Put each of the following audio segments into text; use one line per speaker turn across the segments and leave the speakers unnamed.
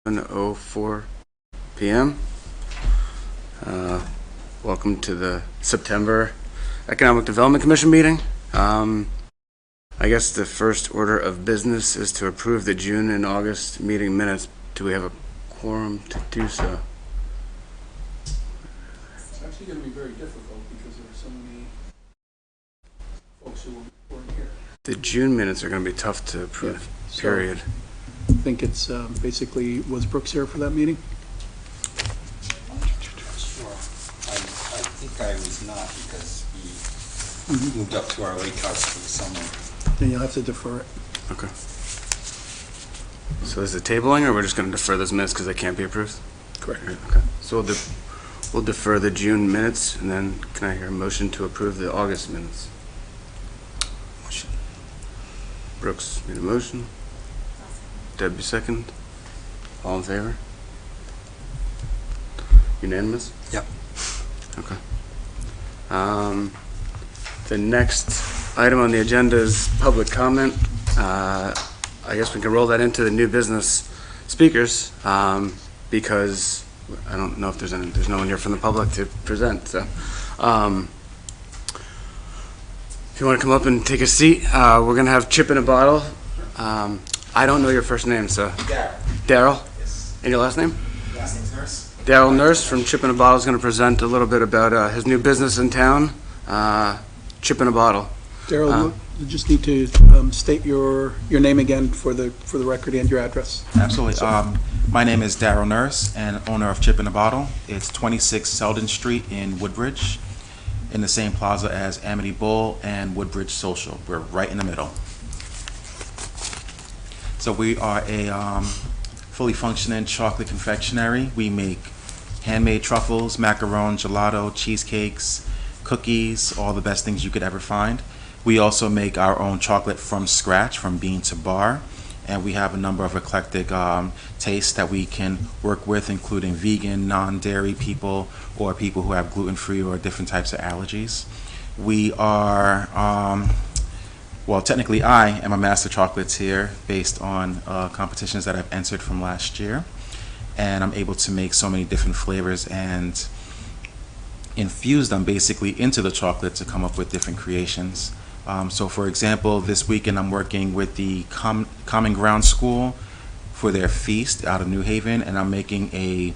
7:04 p.m. Welcome to the September Economic Development Commission meeting. I guess the first order of business is to approve the June and August meeting minutes. Do we have a quorum to do so?
It's actually going to be very difficult because there are so many folks who weren't here.
The June minutes are going to be tough to approve,
Yeah.
period.
I think it's basically, was Brooks here for that meeting?
Sure. I think I was not because we moved up to our lake house for the summer.
Then you'll have to defer it.
Okay. So is it tabling, or we're just going to defer those minutes because they can't be approved?
Correct.
Okay. So we'll defer the June minutes, and then can I hear a motion to approve the August minutes?
Motion.
Brooks made a motion. Debbie second. All in favor? Unanimous?
Yep.
Okay. The next item on the agenda is public comment. I guess we can roll that into the new business speakers because I don't know if there's no one here from the public to present. So if you want to come up and take a seat, we're going to have Chip in a Bottle. I don't know your first name, so. Daryl? Yes. And your last name?
Last name's Nurse.
Daryl Nurse from Chip in a Bottle is going to present a little bit about his new business in town, Chip in a Bottle.
Daryl, you just need to state your name again for the record and your address.
Absolutely. My name is Daryl Nurse and owner of Chip in a Bottle. It's 26 Selden Street in Woodbridge, in the same plaza as Amity Bowl and Woodbridge Social. We're right in the middle. So we are a fully functioning chocolate confectionery. We make handmade truffles, macaron, gelato, cheesecakes, cookies, all the best things you could ever find. We also make our own chocolate from scratch, from bean to bar, and we have a number of eclectic tastes that we can work with, including vegan, non-dairy people, or people who have gluten-free or different types of allergies. We are, well, technically I am a master chocolatier based on competitions that I've entered from last year, and I'm able to make so many different flavors and infuse them basically into the chocolate to come up with different creations. So for example, this weekend I'm working with the Common Ground School for their feast out of New Haven, and I'm making a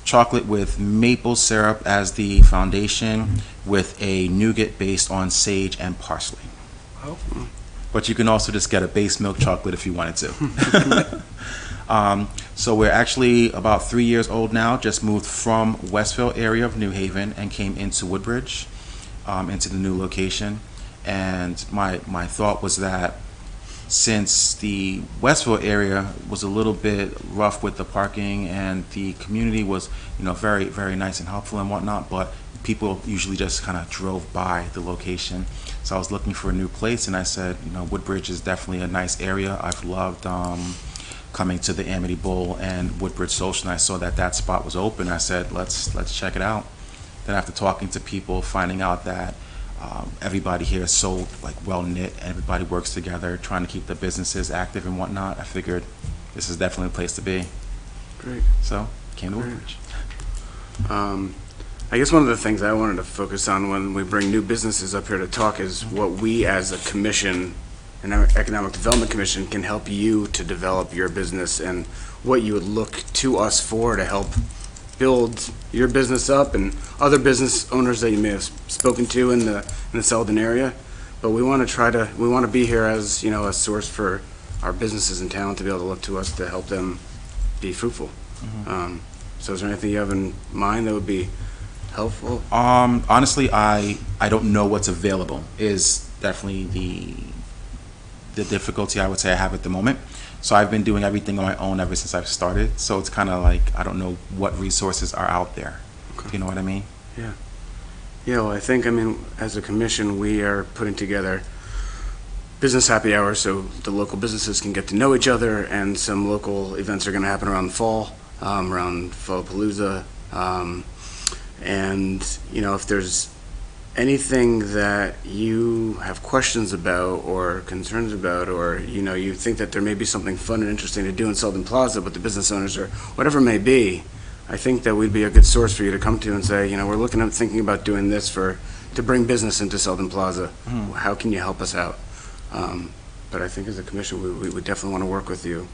chocolate with maple syrup as the foundation with a nougat based on sage and parsley.
Oh.
But you can also just get a base milk chocolate if you wanted to. So we're actually about 3 years old now, just moved from Westville area of New Haven and came into Woodbridge, into the new location. And my thought was that since the Westville area was a little bit rough with the parking and the community was, very, very nice and helpful and whatnot, but people usually just kind of drove by the location. So I was looking for a new place, and I said, Woodbridge is definitely a nice area. I've loved coming to the Amity Bowl and Woodbridge Social, and I saw that spot was open. I said, let's check it out. Then after talking to people, finding out that everybody here is so well knit, and everybody works together, trying to keep the businesses active and whatnot, I figured this is definitely a place to be.
Great.
So came to Woodbridge.
I guess one of the things I wanted to focus on when we bring new businesses up here to talk is what we as a commission, an Economic Development Commission, can help you to develop your business and what you would look to us for to help build your business up and other business owners that you may have spoken to in the Selden area. But we want to be here as, a source for our businesses in town to be able to look to us to help them be fruitful. Mm-hmm. So is there anything you have in mind that would be helpful?
Honestly, I don't know what's available is definitely the difficulty I would say I have at the moment. So I've been doing everything on my own ever since I've started. So it's kind of like I don't know what resources are out there. Okay. Do you know what I mean?
Yeah. Yeah, well, I think, as a commission, we are putting together business happy hours so the local businesses can get to know each other, and some local events are going to happen around the fall, around Fallapalooza. And, if there's anything that you have questions about or concerns about, or, you think that there may be something fun and interesting to do in Selden Plaza with the business owners or whatever it may be, I think that we'd be a good source for you to come to and say, we're looking at thinking about doing this to bring business into Selden Plaza. How can you help us out? But I think as a commission, we would definitely want to work with you.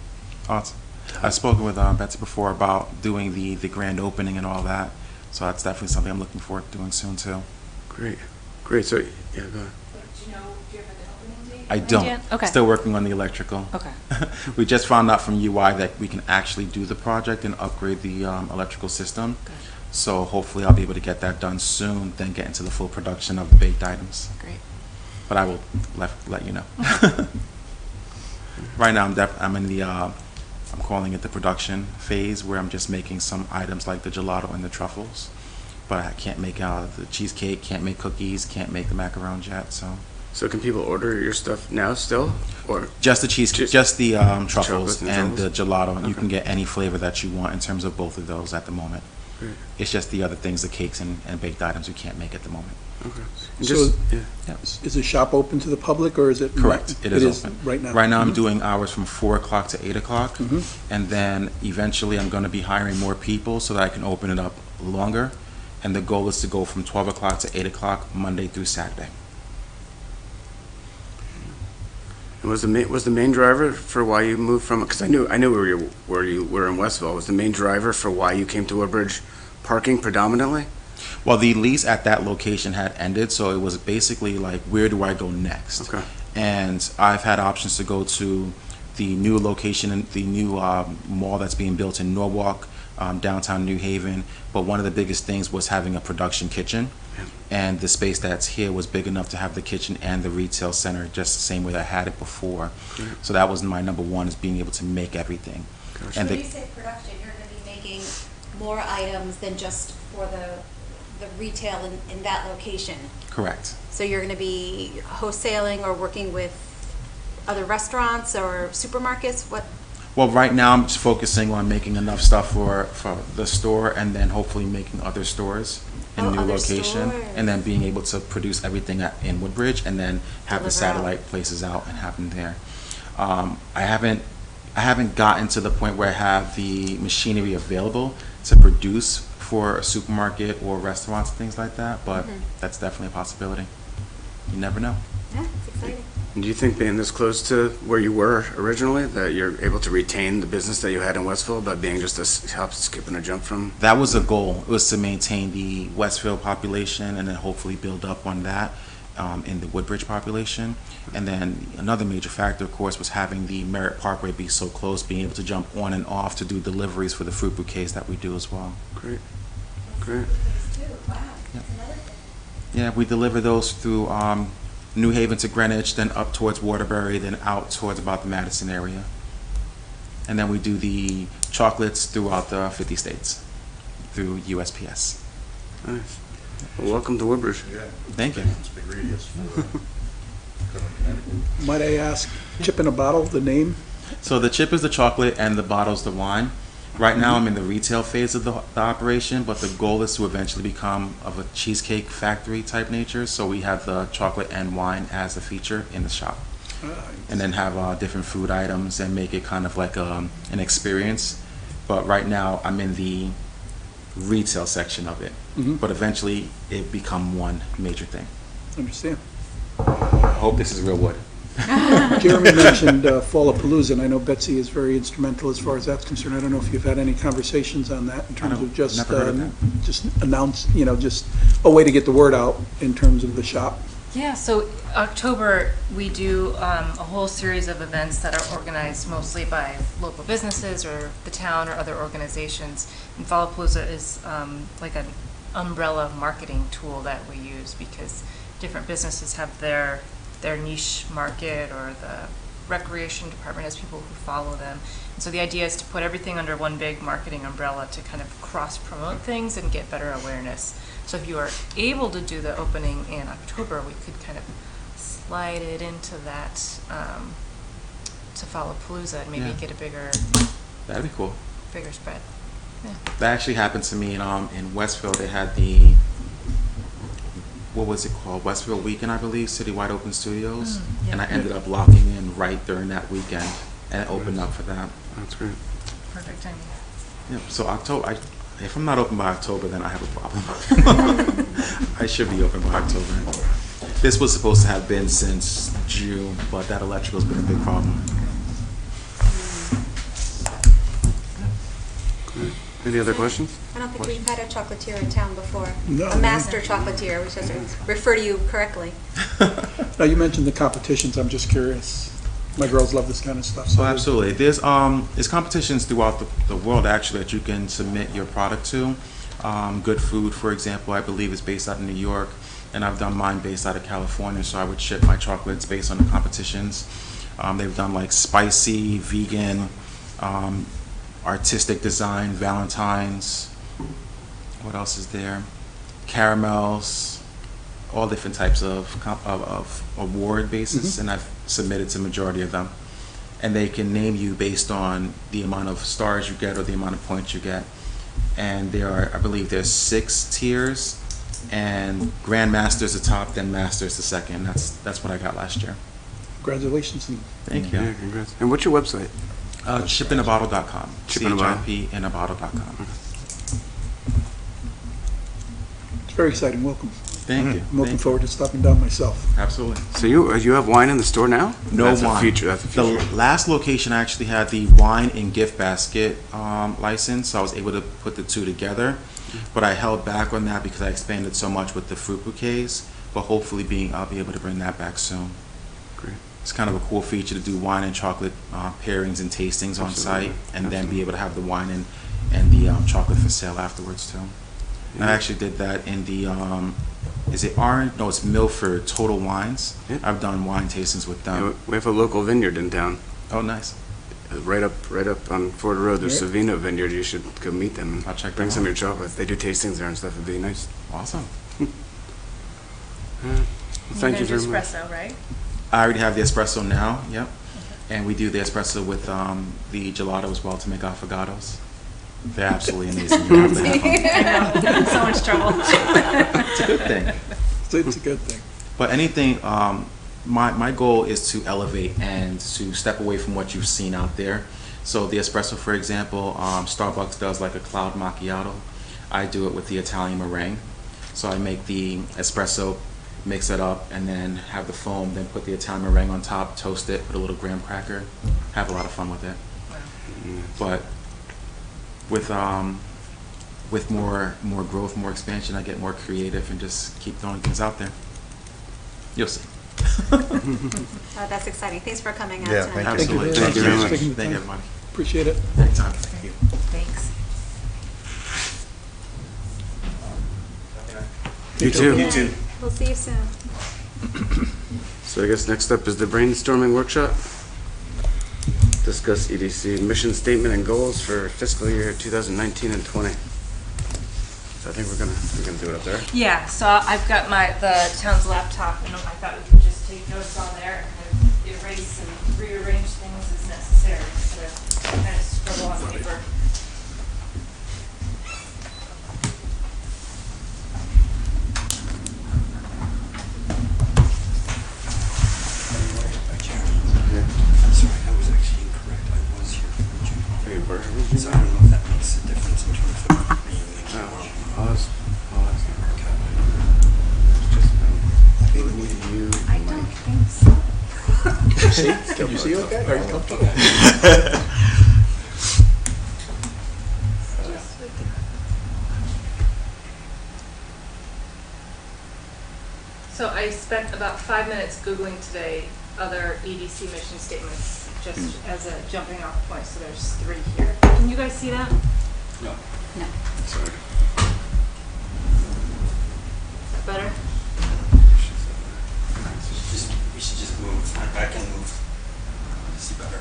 Awesome. I've spoken with Betsy before about doing the grand opening and all that, so that's definitely something I'm looking forward to doing soon too.
Great. So, yeah, go ahead.
Do you have an opening date?
I don't.
Idea? Okay.
Still working on the electrical.
Okay.
We just found out from UI that we can actually do the project and upgrade the electrical system.
Good.
So hopefully I'll be able to get that done soon, then get into the full production of the baked items.
Great.
But I will let you know. Right now I'm in the I'm calling it the production phase, where I'm just making some items like the gelato and the truffles. But I can't make the cheesecake, can't make cookies, can't make the macarons yet.
So can people order your stuff now still? Or
Just the cheesecake, just the truffles
chocolates and
and the
truffles?
gelato. You
Okay.
can get any flavor that you want in terms of both of those at the moment.
Great.
It's just the other things, the cakes and baked items, we can't make at the moment.
Okay. And
So-
yeah.
Is the shop open to the public, or is it?
Correct. It is open.
right now?
Right now, I'm doing hours from 4 o'clock to 8 o'clock.
Mhm.
And then eventually, I'm going to be hiring more people so that I can open it up longer. And the goal is to go from 12 o'clock to 8 o'clock, Monday through Saturday.
And was the main driver for why you moved from? Because I knew where you were in Westville. Was the main driver for why you came to Woodbridge parking predominantly?
Well, the lease at that location had ended, so it was basically like, where do I go next?
Okay.
And I've had options to go to the new location, and the new mall that's being built in Norwalk, downtown New Haven. But one of the biggest things was having a production kitchen.
Yeah.
And the space that's here was big enough to have the kitchen and the retail center just the same way that I had it before.
Great.
So that was my number one, is being able to make everything.
Gotcha.
And
When
the,
you say production, you're going to be making more items than just for the retail in that location.
correct.
So you're going to be wholesaling or working with other restaurants or supermarkets? What?
Well, right now I'm just focusing on making enough stuff for the store, and then hopefully making other stores in
Oh,
new
other
location,
stores.
and then being able to produce everything in Woodbridge, and then have the
Deliver out.
satellite places out and have them there. I haven't gotten to the point where I have the machinery available to produce for a supermarket or restaurants and things like that, but
Mhm.
that's definitely a possibility. You never know.
Yeah, it's exciting.
And do you think being this close to where you were originally, that you're able to retain the business that you had in Westville by being just a hop, skip, and a jump from?
That was a goal. It was to maintain the Westfield population and then hopefully build up on that in the Woodbridge population. And then another major factor, of course, was having the Merritt Parkway be so close, being able to jump on and off to do deliveries for the fruit bouquets that we do as well.
Great.
Wow,
Yeah.
that's another thing.
Yeah, we deliver those through New Haven to Greenwich, then up towards Waterbury, then out towards about the Madison area. And then we do the chocolates throughout the 50 states through USPS.
Nice. Well, welcome to Woodbridge.
Thank you.
Might I ask, chip in a bottle, the name?
So the chip is the chocolate and the bottle's the wine. Right now I'm in the retail phase of the operation, but the goal is to eventually become of a cheesecake factory type nature. So we have the chocolate and wine as a feature in the shop. And then have different food items and make it kind of like an experience. But right now I'm in the retail section of it.
Mhm.
But eventually it become one major thing.
Understand.
I hope this is real wood.
Jeremy mentioned Fallapalooza, and I know Betsy is very instrumental as far as that's concerned. I don't know if you've had any conversations on that in terms
don't-
of just,
never heard of that.
just announce, just a way to get the word out in terms of the shop.
Yeah, so October, we do a whole series of events that are organized mostly by local businesses or the town or other organizations. And Fallapalooza is like an umbrella marketing tool that we use because different businesses have their niche market, or the recreation department has people who follow them. And so the idea is to put everything under one big marketing umbrella to kind of cross-promote things and get better awareness. So if you are able to do the opening in October, we could kind of slide it into that to Fallapalooza and maybe
Yeah.
get a bigger
That'd be cool.
spread. Yeah.
That actually happened to me in Westfield. They had the what was it called? Westfield Weekend, I believe, Citywide Open Studios.
yeah.
And I ended up locking in right during that weekend and it opened up for that.
That's great.
Perfect timing.
Yep, so October, if I'm not open by October, then I have a problem. I should be open by October. This was supposed to have been since June, but that electrical's been a big problem.
Any other questions?
I don't think we've had a chocolatier in town before.
No,
A
no.
master chocolatier, we should refer to you correctly.
Now, you mentioned the competitions, I'm just curious. My girls love this kind of stuff. So
Oh, absolutely. There's competitions throughout the world actually that you can submit your product to. Good Food, for example, I believe is based out of New York, and I've done mine based out of California, so I would ship my chocolates based on the competitions. They've done like spicy, vegan, artistic design, Valentine's. What else is there? Caramels, all different types of award bases, and I've submitted to majority of them. And they can name you based on the amount of stars you get or the amount of points you get. And there are, I believe there's 6 tiers, and Grandmaster's the top, then Master's the second. That's what I got last year.
congratulations. And
Thank you.
Yeah, congrats. And what's your website?
Shipinabottle.com.
Shipinabottle.
CHIPinabottle.com.
It's very exciting, welcome.
Thank you.
I'm looking
Thank you.
forward to stopping down myself.
Absolutely.
So you have wine in the store now?
No
That's
wine.
A feature. That's a feature.
The last location actually had the wine and gift basket license, so I was able to put the two together. But I held back on that because I expanded so much with the fruit bouquets. But hopefully, I'll be able to bring that back soon.
Great.
It's kind of a cool feature to do wine and chocolate pairings and tastings on
Absolutely.
site, and then be able to have the wine and the chocolate for sale afterwards too. And I actually did that in the is it Orange? No, it's Milford Total Wines.
Yeah.
I've done wine tastings with
Yeah,
them.
we have a local vineyard in town.
Oh, nice.
Right up on Ford Road, there's
Yeah.
Savino Vineyard. You should go meet them and
I'll check
bring
them
some of
out.
your chocolates. They do tastings there and stuff. It'd be nice.
Awesome.
Well, thank you very much.
Espresso, right?
I already have the espresso now. Yep. And we do the espresso with the gelato as well to make affogatos. They're absolutely amazing. You have to have them.
I know, so much trouble.
It's a good thing.
It's a good thing.
But anything, my goal is to elevate and to step away from what you've seen out there. So the espresso, for example, Starbucks does like a cloud macchiato. I do it with the Italian meringue. So I make the espresso, mix it up, and then have the foam, then put the Italian meringue on top, toast it, put a little graham cracker, have a lot of fun with it. But with more growth, more expansion, I get more creative and just keep throwing things out there. You'll see.
That's exciting. Thanks for coming out
Yeah,
tonight.
thank you.
Absolutely.
Thank you very much.
Taking the
Thank you,
time.
everybody.
Appreciate it.
Anytime.
Thanks.
You too.
You too. We'll see you soon.
So I guess next up is the brainstorming workshop. Discuss EDC mission statement and goals for fiscal year 2019 and 20. So I think we're gonna do it up there.
Yeah, so I've got the town's laptop, and I thought we could just take notes on there and kind of erase and rearrange things as necessary instead of kind of scribble on paper.
I'm sorry, I was actually incorrect. I was here for June.
Hey, where are we?
So I don't know if that makes a difference in terms of being in
Pause. You,
I don't think so.
Can you see okay? Are you comfortable?
So I spent about 5 minutes Googling today other EDC mission statements, just as a jumping off point, so there's 3 here. Can you guys see that?
No.
No.
sorry.
Is that better?
We should just move. I can move. To see better.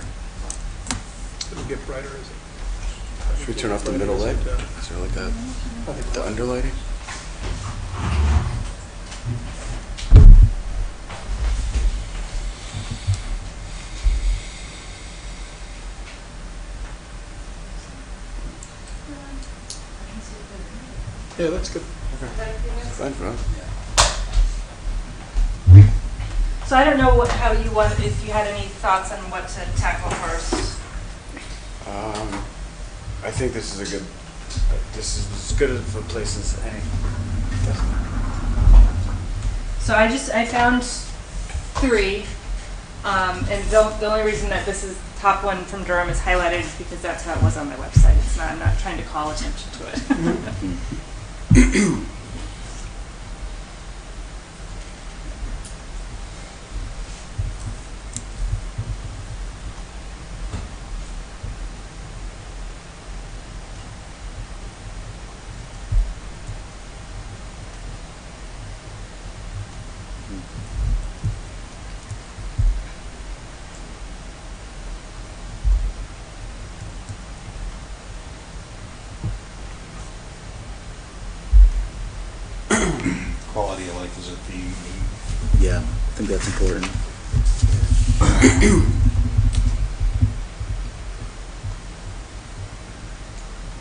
It'll get brighter as it.
Should we turn off the middle light? Is there like that? The underlighting?
Yeah, that's good.
Fine for us.
Yeah.
So I don't know how you want, if you had any thoughts on what to tackle first.
I think this is this is as good of a place as any.
So I found 3, and the only reason that this is top one from Durham is highlighted is because that's how it was on my website. It's not, I'm not trying to call attention to it.
Quality of life is a theme.
Yeah, I think that's important.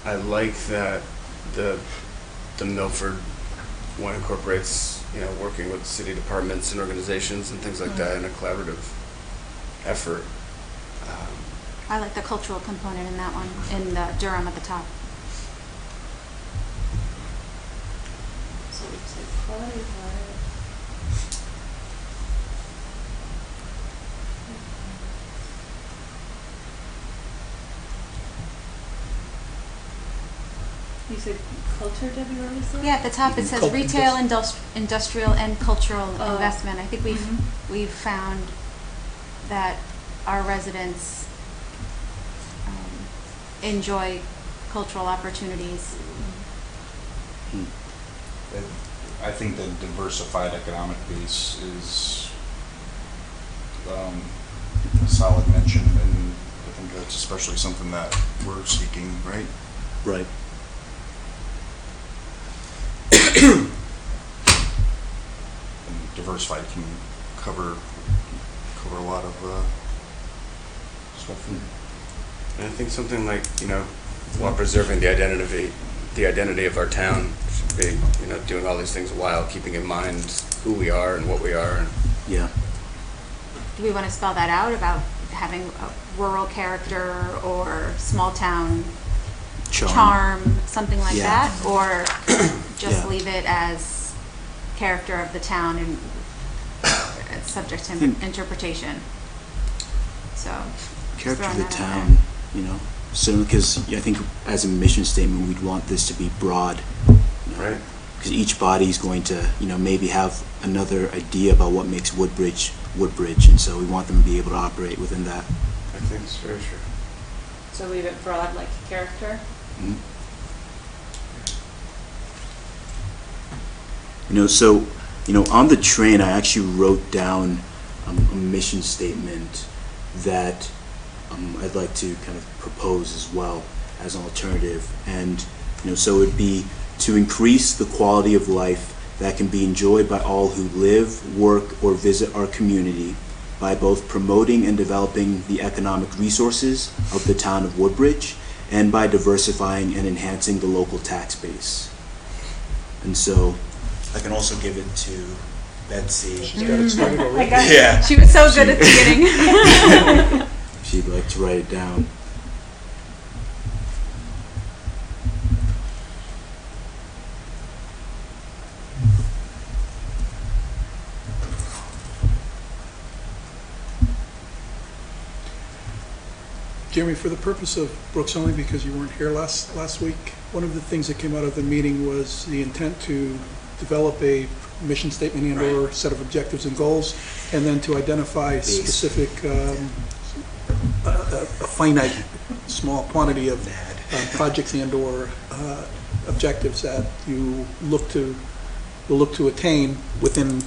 I like that the Milford one incorporates, working with city departments and organizations and things like that in a collaborative effort.
I like the cultural component in that one, in the Durham at the top.
So we say quality of life. You said culture, Debbie, what was that?
Yeah, at the top it says retail, industrial, and cultural investment. I think we've found that our residents enjoy cultural opportunities.
I think the diversified economic base is a solid mention, and I think that's especially something that we're seeking, right?
Right.
And diversified can cover a lot of stuff.
And I think something like, while preserving the identity of our town should be, doing all these things while keeping in mind who we are and what we are. And
Yeah.
Do we want to spell that out about having a rural character or small town charm, something like
Yeah.
that? Or just
Yeah.
leave it as character of the town and it's subject to interpretation? So, just
Character of
throwing
the
that out
town, so because I think as a mission statement, we'd want this to be broad.
Right.
Because each body is going to, maybe have another idea about what makes Woodbridge, and so we want them to be able to operate within that.
I think it's very true.
So leave it broad, like character?
Mhm. On the train, I actually wrote down a mission statement that I'd like to kind of propose as well as an alternative. And, so it would be to increase the quality of life that can be enjoyed by all who live, work, or visit our community by both promoting and developing the economic resources of the town of Woodbridge and by diversifying and enhancing the local tax base. And so I can also give it to Betsy.
She's got it started already.
Yeah.
She was so good at the beginning.
If she'd like to write it down.
Jeremy, for the purpose of Brooks only, because you weren't here last week, one of the things that came out of the meeting was the intent to develop a mission statement and/or set of objectives and goals, and then to identify specific, a finite, small quantity of projects and/or objectives that you will look to attain within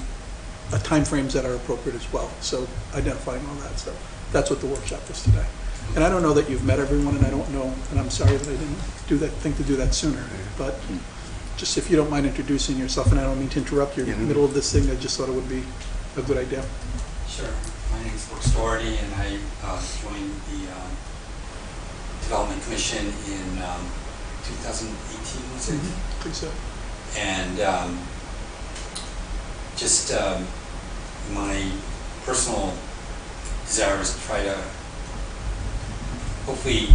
timeframes that are appropriate as well. So identifying all that stuff. That's what the workshop is today. And I don't know that you've met everyone, and I don't know, and I'm sorry that I didn't think to do that sooner. But just if you don't mind introducing yourself, and I don't mean to interrupt you in the middle of this thing, I just thought it would be a good idea.
Sure. My name is Brooks Doherty, and I joined the Development Commission in 2018, was it?
I think so.
And just my personal desire is to try to hopefully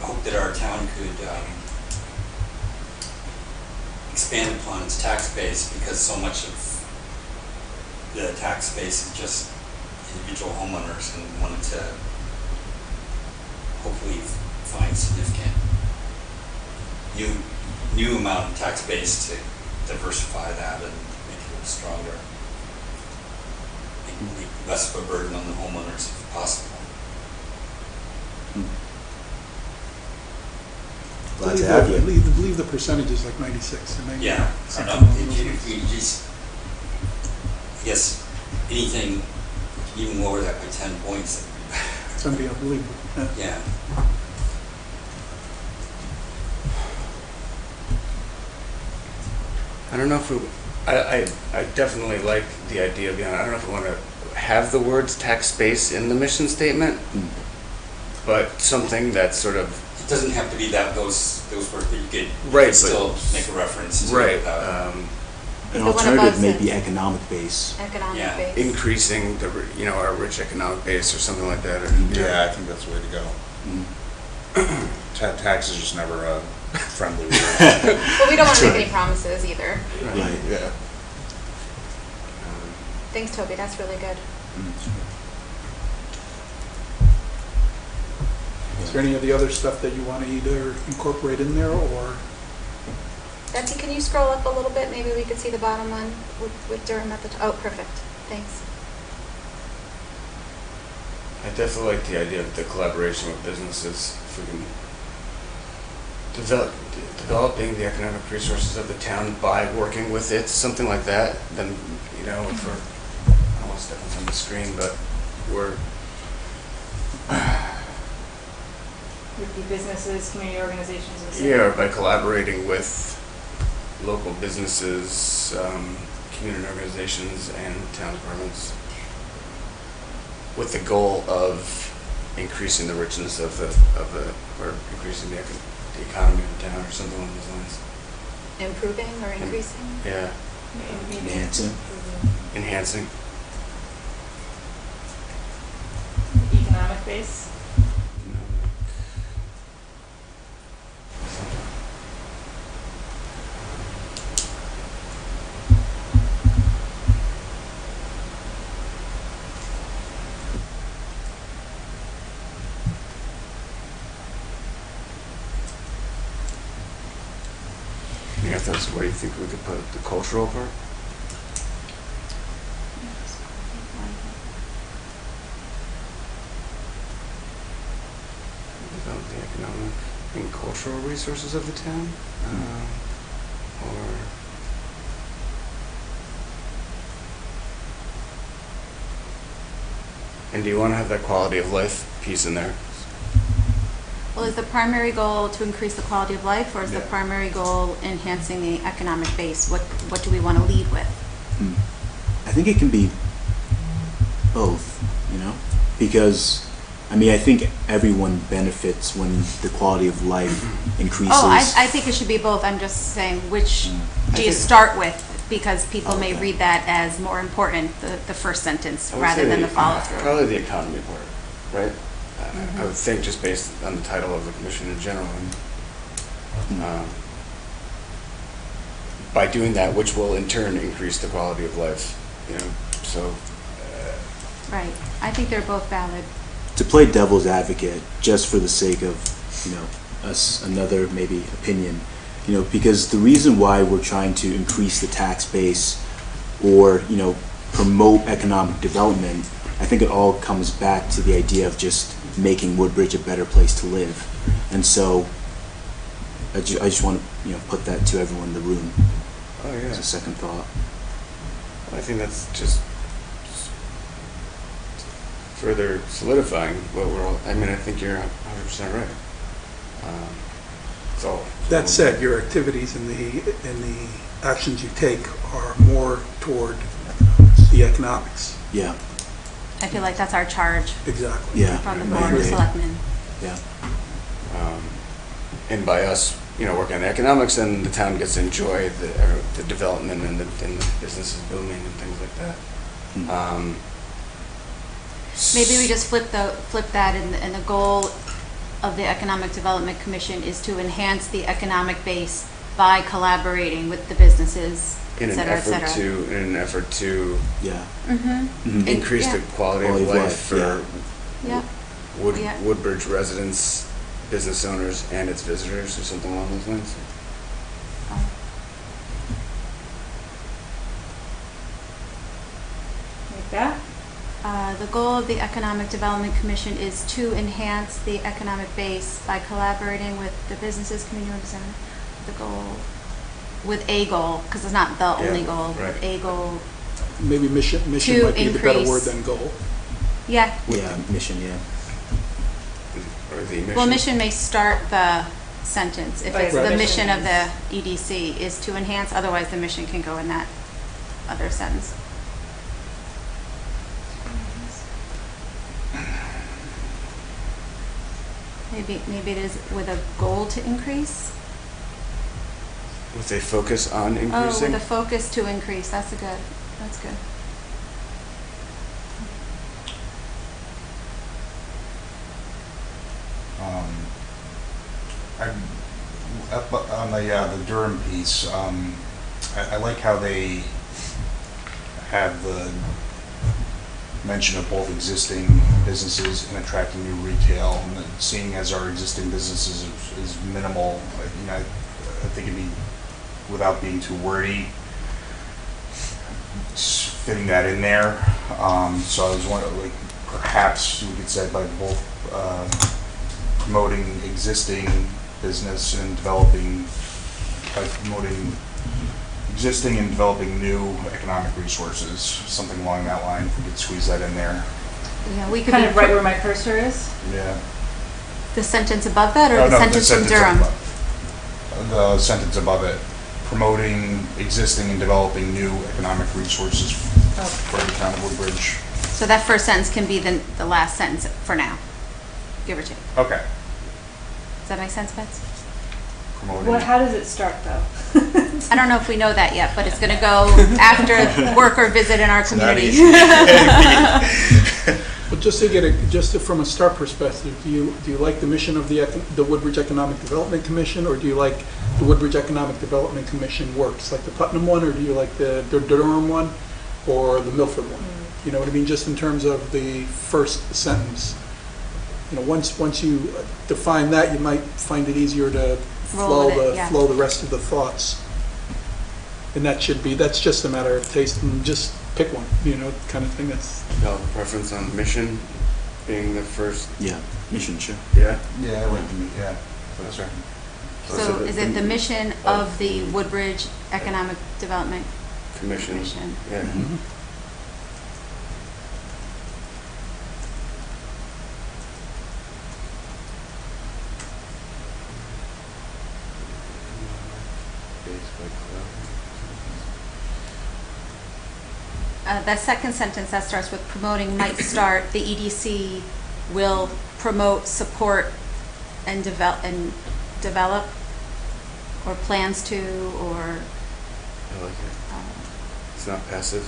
hope that our town could expand upon its tax base, because so much of the tax base is just individual homeowners, and wanted to hopefully find significant new amount of tax base to diversify that and make it a little stronger. Make less of a burden on the homeowners if possible.
Glad to have you.
I believe the percentage is like 96 or 90.
Yeah, I don't
something
know,
along those
if
lines.
we just, I guess, anything, even lower that by 10 points,
It's going to be unbelievable. Yeah.
yeah.
I don't know if we, I definitely like the idea behind, I don't know if we want to have the words tax base in the mission statement, but something that's sort of,
It doesn't have to be those words, but you could
Right, but-
still make a reference to
right,
it without.
An
The one
alternative
above
may
says-
be economic base.
Economic
Yeah.
base.
increasing the, our rich economic base or something like that. Or,
Yeah, I think that's the way to go. Tax is just never a friendly word.
But we don't want to make
Right.
any promises either.
Right.
Yeah.
Thanks, Toby, that's really good.
Is there any of the other stuff that you want to either incorporate in there or?
Betsy, can you scroll up a little bit? Maybe we could see the bottom one with Durham at the top. Oh, perfect. Thanks.
I definitely like the idea of the collaboration with businesses. If we can developing the economic resources of the town by working with it, something like that, then, if we're, I don't want to step in front of the screen, but we're,
Would be businesses, community organizations, and city.
yeah, by collaborating with local businesses, community organizations, and town departments, with the goal of increasing the richness of the, or increasing the economy of the town, or something along those lines.
Improving or increasing?
Yeah,
Enhancing.
enhancing.
Economic base.
Yeah, that's where you think we could put the cultural part? Develop the economic and cultural resources of the town? Or, and do you want to have that quality of life piece in there?
Well, is the primary goal to increase the quality of life, or is the
Yeah.
primary goal enhancing the economic base? What do we want to lead with?
I think it can be both, because, I think everyone benefits when the quality of life increases.
Oh, I think it should be both. I'm just saying, which do you
think-
start with? Because people may
Okay.
read that as more important, the first sentence,
I would
rather
say
than the follow-through.
Probably the economy part, right? I would think just based on the title of the commission in general. And, by doing that, which will in turn increase the quality of life, so.
Right. I think they're both valid.
To play devil's advocate, just for the sake of, us, another maybe opinion, because the reason why we're trying to increase the tax base or, promote economic development, I think it all comes back to the idea of just making Woodbridge a better place to live. And so I just want to, put that to everyone in the room
Oh, yeah.
as a second thought.
I think that's just further solidifying what we're all, I think you're 100% right. It's all.
That said, your activities and the actions you take are more toward the economics.
Yeah,
I feel like that's our charge
Mm-hmm.
Exactly.
yeah.
from the
I
board of
agree.
selectmen.
Yeah.
And by us, working on the economics, then the town gets to enjoy the development and the businesses booming and things like that.
Maybe we just flip that, and the goal of the Economic Development Commission is to enhance the economic base by collaborating with the businesses,
In
et
an
cetera, et cetera.
effort to
Yeah.
Mm-hmm.
increase the quality of life for
Yeah, Yeah.
Woodbridge residents, business owners, and its visitors, or something along those lines.
Like that?
the goal of the Economic Development Commission is to enhance the economic base by collaborating with the businesses, community representatives. The goal, with a goal, because it's not the only
Yeah,
goal,
right.
with a goal.
Maybe mission
To
might be the better word
increase.
than goal.
Yeah.
Yeah, mission, yeah.
Or the mission.
Well, mission may start the sentence. If
Right.
it's
Right.
the mission of the EDC is to enhance, otherwise the mission can go in that other sentence. Maybe it is with a goal to increase.
With a focus on
Oh,
increasing.
with a focus to increase. That's good.
Up on the Durham piece, I like how they have the mention of both existing businesses and attracting new retail, and then seeing as our existing businesses is minimal, I think it'd be, without being too wordy, just fitting that in there. So I was wondering, like, perhaps we could say by both promoting existing business and developing new economic resources, something along that line, if we could squeeze that in there.
Yeah, we could
Kind
be
of right where my cursor is?
Yeah.
the sentence above that, or
Oh,
the
no,
sentence from Durham.
The sentence above it, promoting existing and developing new economic resources for the town of Woodbridge.
So that first sentence can be the last sentence for now, give or take.
Okay.
Does that make sense, Betsy?
Promoting.
What, how does it start, though?
I don't know if we know that yet, but it's going to go after work or visit in our
not
community.
easy.
But from a start perspective, do you like the mission of the Woodbridge Economic Development Commission, or do you like the Woodbridge Economic Development Commission works, like the Putnam one, or do you like the Durham one, or the Milford one? You know what I mean? Just in terms of the first sentence. You know, once you define that, you might find it easier to
Roll with it, yeah.
flow the rest of the thoughts. And that's just a matter of taste, and just pick one, you know, kind of thing. That's
Develop a preference on mission being the first.
Yeah, mission, sure.
Yeah.
Yeah, I like the, yeah, that's right.
So is it the mission of the Woodbridge Economic Development
Commission.
Commission?
Yeah.
Mhm.
That second sentence that starts with promoting might start, the EDC will promote, support, and develop, or plans to, or,
I like it. It's not passive.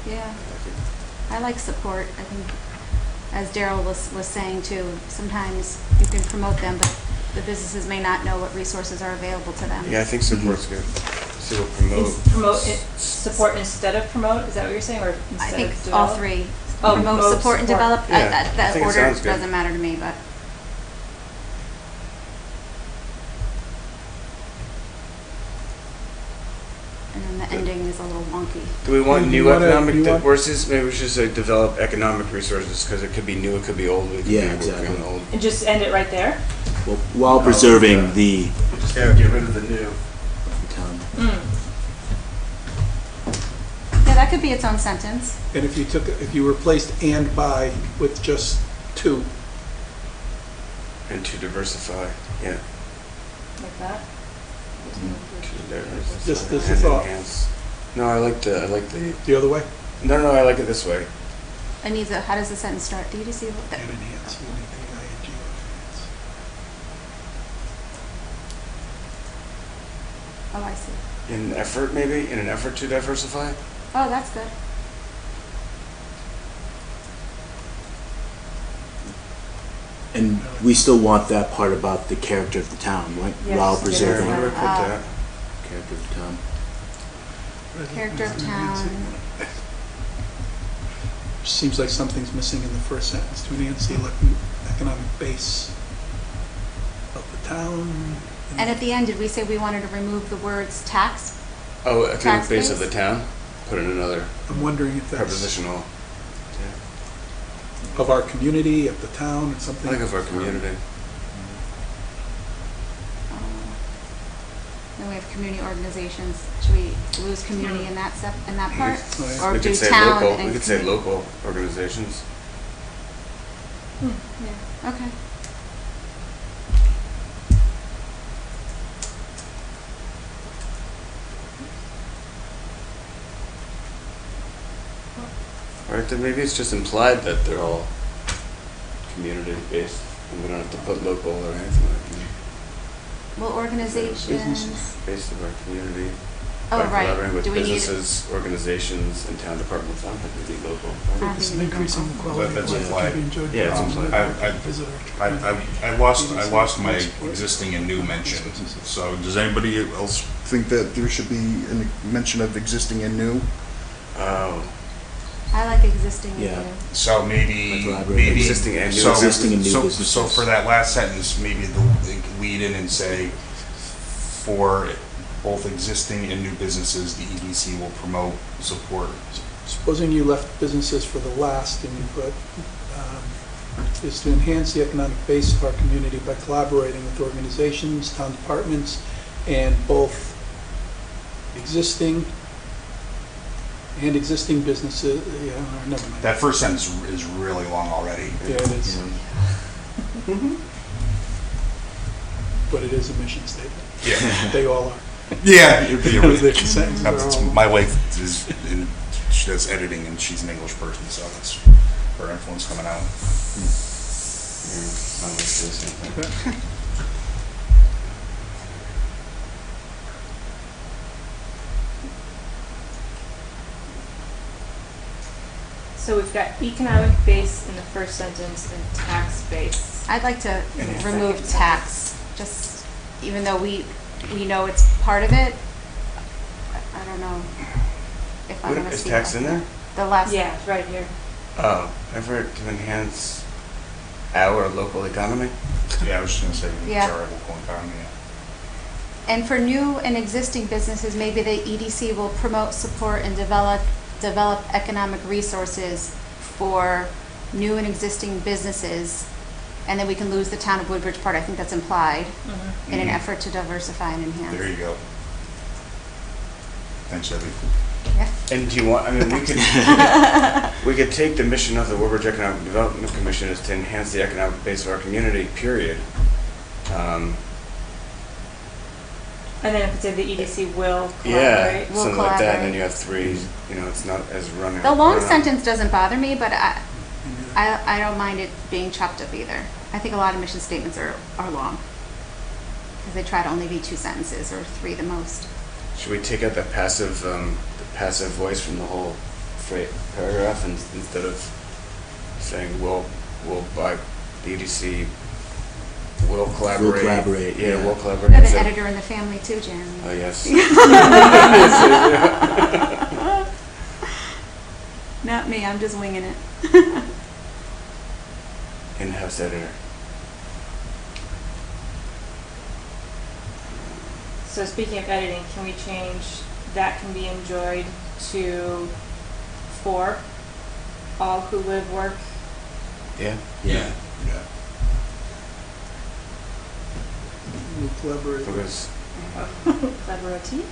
yeah.
I like it.
I like support. I think, as Daryl was saying too, sometimes you can promote them, but the businesses may not know what resources are available to them.
Yeah, I think support's good. So we'll promote.
Promote, support instead of promote, is that what you're saying, or
I
instead
think
of
all
develop?
three.
Oh,
Promote,
promote,
support, and
support.
develop.
Yeah, I
That
think it
order
sounds good.
doesn't matter to me, but. And then the ending is a little wonky.
Do we want
Do
new
you wanna-
economic
do you want-
resources? Maybe we should say develop economic resources, because it could be new, it could be old. We could
Yeah,
be working on
exactly.
old.
And just end it right there?
Well, while preserving the
Just get rid of the new.
town.
Yeah, that could be its own sentence.
And if you replaced "and" by with just "to,"
And to diversify, yeah.
Like that?
To diversify
Just as a
and
thought.
enhance. No, I like the,
the other way.
no, I like it this way.
It needs a, how does the sentence start? Do you see what that?
And enhance.
Oh, I see.
In an effort to diversify?
Oh, that's good.
And we still want that part about the character of the town, right?
Yes.
While
Yes.
preserving
Where
the
do I put that?
character of the town.
Character of town.
Seems like something's missing in the first sentence. To enhance the economic base of the town.
And at the end, did we say we wanted to remove the words tax?
Oh, economic
Tax
base
base?
of the town? Put in another
I'm wondering if that's
prepositional.
of our community, of the town, or
I
something.
think of our community.
Then we have community organizations. Should we lose community in that in that part? Or
We
do
could say
town
local,
and
we could say
community?
local organizations.
Okay.
Right, then maybe it's just implied that they're all community-based, and we don't have to put local or anything like that.
Well, organizations.
Based of our community.
Oh,
By
right.
collaborating with
Do we need-
businesses, organizations, and town departments. I don't think we need local.
I
It's
think
an
we
increasing the
don't.
quality
That's
of life that
implied.
can be enjoyed.
Yeah, it's
by
implied.
all
I
visitors.
I lost my existing and new mention. So does anybody else think that there should be a mention of existing and new?
Oh,
I like existing and
Yeah.
new.
So maybe,
Collaborate.
Existing and new
so-
Existing and new
so-
businesses.
So for that last sentence, maybe they could lead in and say, for both existing and new businesses, the EDC will promote, support.
Supposing you left businesses for the last and you put, is to enhance the economic base of our community by collaborating with organizations, town departments, and both existing and existing businesses, yeah, never mind.
That first sentence is really long already.
Yeah, it is. But it is a mission statement.
Yeah.
They all are.
Yeah.
The sentences are all-
My wife is, she does editing and she's an English person, so that's her influence coming out.
yeah, I would say the same thing.
So we've got economic base in the first sentence and tax base.
I'd like to
In the
remove
second
tax, just even though we know it's part of it. I don't know if I
What-
want to
is
see
tax
it.
in there?
The last.
Yeah, it's right here.
Oh, effort to enhance our local economy?
Yeah, I was just gonna say,
Yeah.
it's our local economy.
And for new and existing businesses, maybe the EDC will promote, support, and develop economic resources for new and existing businesses. And then we can lose the town of Woodbridge part. I think that's implied in an effort to diversify and enhance.
There you go. Thanks, Debbie.
Yeah.
And do you want, I mean, we could take the mission of the Woodbridge Economic Development Commission is to enhance the economic base of our community, period.
And then if it's in the EDC will
Yeah,
collaborate.
We'll
something like that, and then
collaborate.
you have three, you know, it's not as running.
The long
run-on.
sentence doesn't bother me, but I don't mind it being chopped up either. I think a lot of mission statements are long. Because they try to only be 2 sentences or 3 the most.
Should we take out the passive voice from the whole paragraph instead of saying we'll by the EDC will collaborate?
Will collaborate,
Yeah,
yeah.
we'll
We
collaborate.
have an
Instead-
editor in the family too, Jeremy.
Oh, yes.
Not me, I'm just winging it.
In-house editor.
So speaking of editing, can we change that can be enjoyed to for all who live, work?
Yeah.
Yeah.
Yeah.
We'll collaborate.
Because
Collaborative?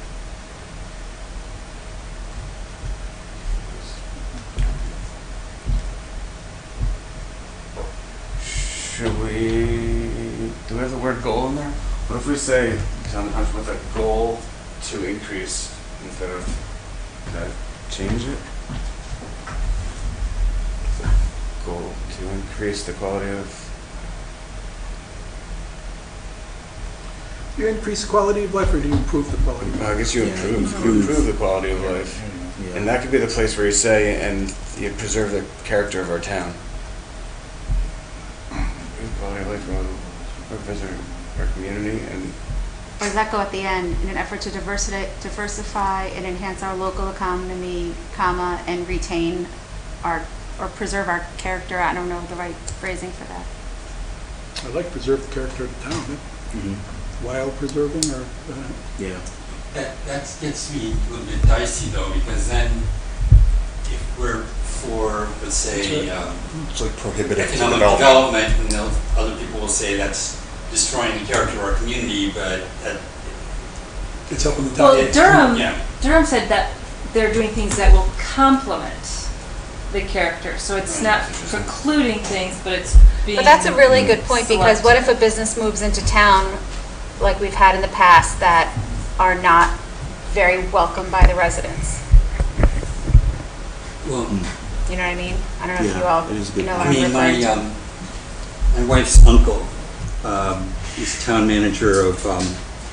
should we, do we have the word goal in there? What if we say, town department with a goal to increase instead of, did I change it? Goal to increase the quality of,
Do you increase the quality of life or do you improve the quality of life?
I guess you
Yeah,
improve the quality of life.
Yeah.
And that could be the place where you say, and you preserve the character of our town. Improve the quality quality of life or visit our community and
Or does that go at the end, in an effort to diversify and enhance our local economy, comma, and retain our, or preserve our character? I don't know the right phrasing for that.
I like preserve the character of the town,
Mhm.
while preserving or,
Yeah.
That gets me a little bit dicey though, because then if we're for, let's say,
It's like prohibitive to
economic
development.
development, and other people will say that's destroying the character of our community, but that,
it's helping the
Well,
town.
yeah.
Durham said that they're doing things that will complement the character, so it's
Right.
not precluding things, but it's being.
But that's a really good point, because what if a
selective.
business moves into town, like we've had in the past, that are not very welcome by the residents?
Well,
You know what I mean? I don't know if
Yeah,
you all
it is a good
know
point.
what
I
I'm
mean,
referring to.
my wife's uncle is town manager of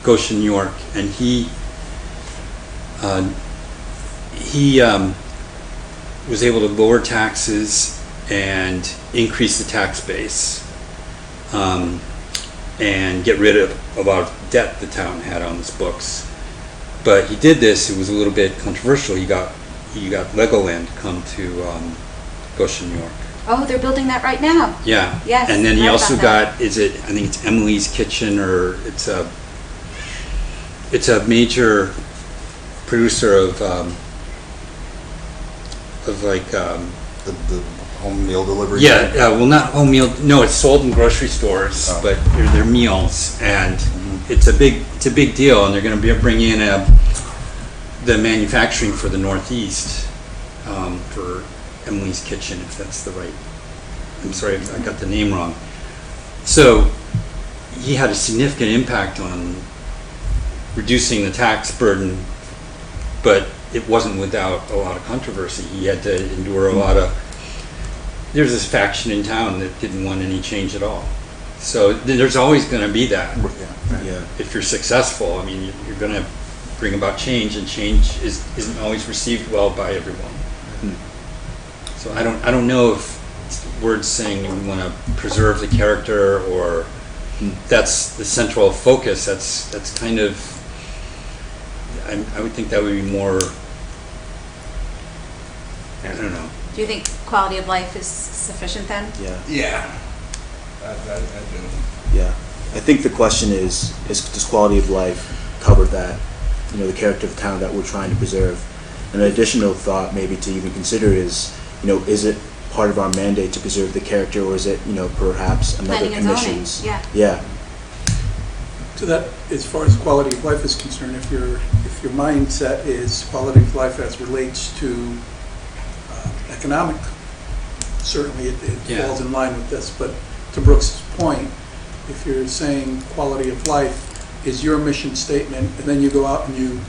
Goshen, New York, and he was able to lower taxes and increase the tax base, and get rid of a lot of debt the town had on its books. But he did this, it was a little bit controversial. He got Legoland to come to Goshen, New York.
Oh, they're building that right now.
Yeah.
Yes,
And then he
read
also
about that.
got, I think it's Emily's Kitchen, or it's a major producer of like,
The home meal delivery.
well, not home meal, no, it's sold in grocery stores,
Oh.
but they're meals, and it's a big deal, and they're gonna bring in the manufacturing for the Northeast, for Emily's Kitchen, if that's the right, I'm sorry if I got the name wrong. So, he had a significant impact on reducing the tax burden, but it wasn't without a lot of controversy. He had to endure a lot of, there's this faction in town that didn't want any change at all. So there's always going to be that.
Yeah.
If you're successful, I mean, you're going to bring about change, and change isn't always received well by everyone. So I don't know if words saying we want to preserve the character, or that's the central focus. That's kind of, I would think that would be more, I don't know.
Do you think quality of life is sufficient then?
Yeah.
Yeah. I do.
Yeah. I think the question is does quality of life cover that, the character of the town that we're trying to preserve? And an additional thought maybe to even consider is, is it part of our mandate to preserve the character, or is it, perhaps another
Planning and zoning,
commission's?
yeah.
Yeah.
To that, as far as quality of life is concerned, if your mindset is quality of life as relates to economic, certainly it
Yeah.
falls in line with this. But to Brooks' point, if you're saying quality of life is your mission statement, and then you go out and you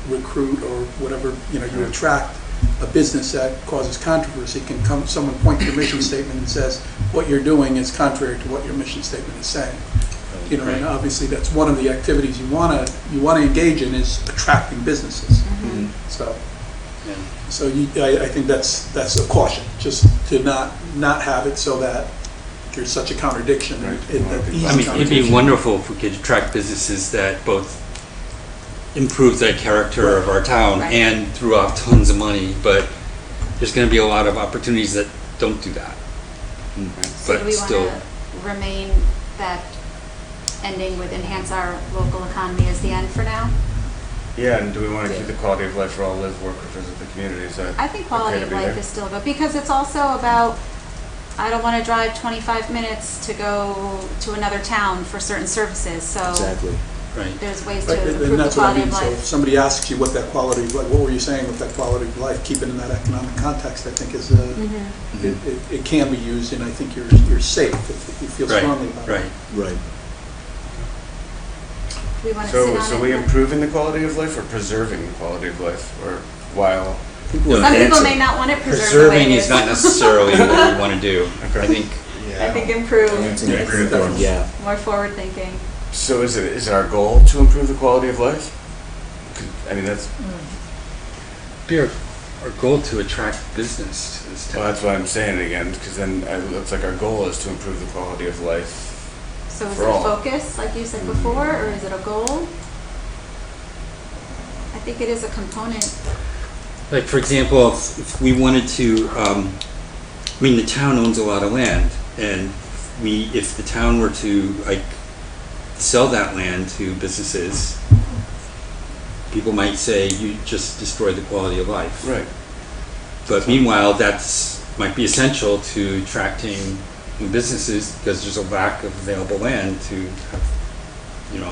recruit or whatever, you attract a business that causes controversy, can someone point to your mission statement and says, what you're doing is contrary to what your mission statement is saying. And
Right.
obviously that's one of the activities you wanna engage in, is attracting businesses. So,
Yeah.
I think that's a caution, just to not have it so that there's such a contradiction.
Right.
Easy
I mean, it'd be
contradiction.
wonderful if we could attract businesses that both improve the character of our town
Right.
and threw off tons of money, but there's gonna be a lot of opportunities that don't do that.
So do
But
we
still,
want to remain that ending with enhance our local economy as the end for now?
yeah, and do we want to keep the quality of life for all live, work, or visit the community? Is that
I think quality
okay to
of
be
life
there?
is still good, because it's also about, I don't want to drive 25 minutes to go to another town for certain services, so
Exactly.
right.
there's ways
Right,
to
and
improve the
that's what I
quality
mean.
of
So if
life.
somebody asks you what that quality of life, what were you saying with that quality of life, keep it in that economic context, I think is, it can be used, and I think you're safe if you feel strongly about it.
Right.
Right.
Do we want to sit
So,
on
so
it?
we improving the quality of life or preserving the quality of life, or while?
Some people may not want it preserved the way
Preserving
it
is
is.
not necessarily what we want to do.
Okay.
I think,
I think improve,
Enhancing
Yeah,
it.
agree with that one.
Yeah.
more forward thinking.
So is it our goal to improve the quality of life? I mean, that's,
be our goal to attract business to this
well,
town.
that's why I'm saying it again, because then it looks like our goal is to improve the quality of life
So is
For
it a
all.
focus, like you said before, or is it a goal? I think it is a component.
Like, for example, if we wanted to, I mean, the town owns a lot of land, and if the town were to, like, sell that land to businesses, people might say, you just destroyed the quality of life.
Right.
But meanwhile, might be essential to attracting new businesses, because there's a lack of available land to have, you know,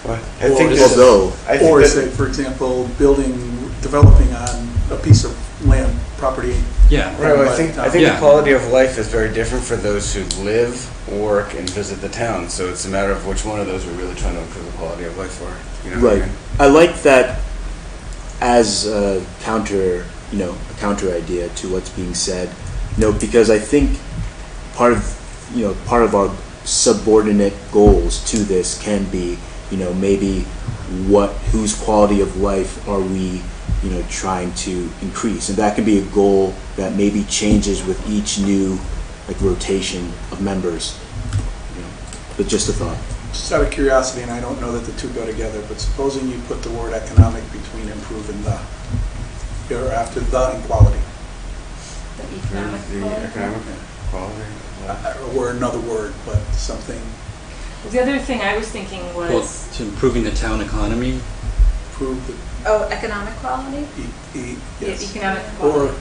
I think this,
Although,
Or say, for example, developing on a piece of land, property.
yeah.
right, well, I think
Yeah.
the quality of life is very different for those who live, work, and visit the town. So it's a matter of which one of those we're really trying to improve the quality of life for. You know what I
right.
mean?
I like that as a counter idea to what's being said. Because I think part of our subordinate goals to this can be, maybe whose quality of life are we, trying to increase, and that can be a goal that maybe changes with each new rotation of members. But just a thought.
Just out of curiosity, and I don't know that the two go together, but supposing you put the word economic between improve and the, or after the and quality,
The economic
The
quality.
economic quality.
or another word, but something
The other thing I was thinking
Well,
was,
to improving the town economy,
improve the
Oh, economic quality?
yes.
economic
Or
quality.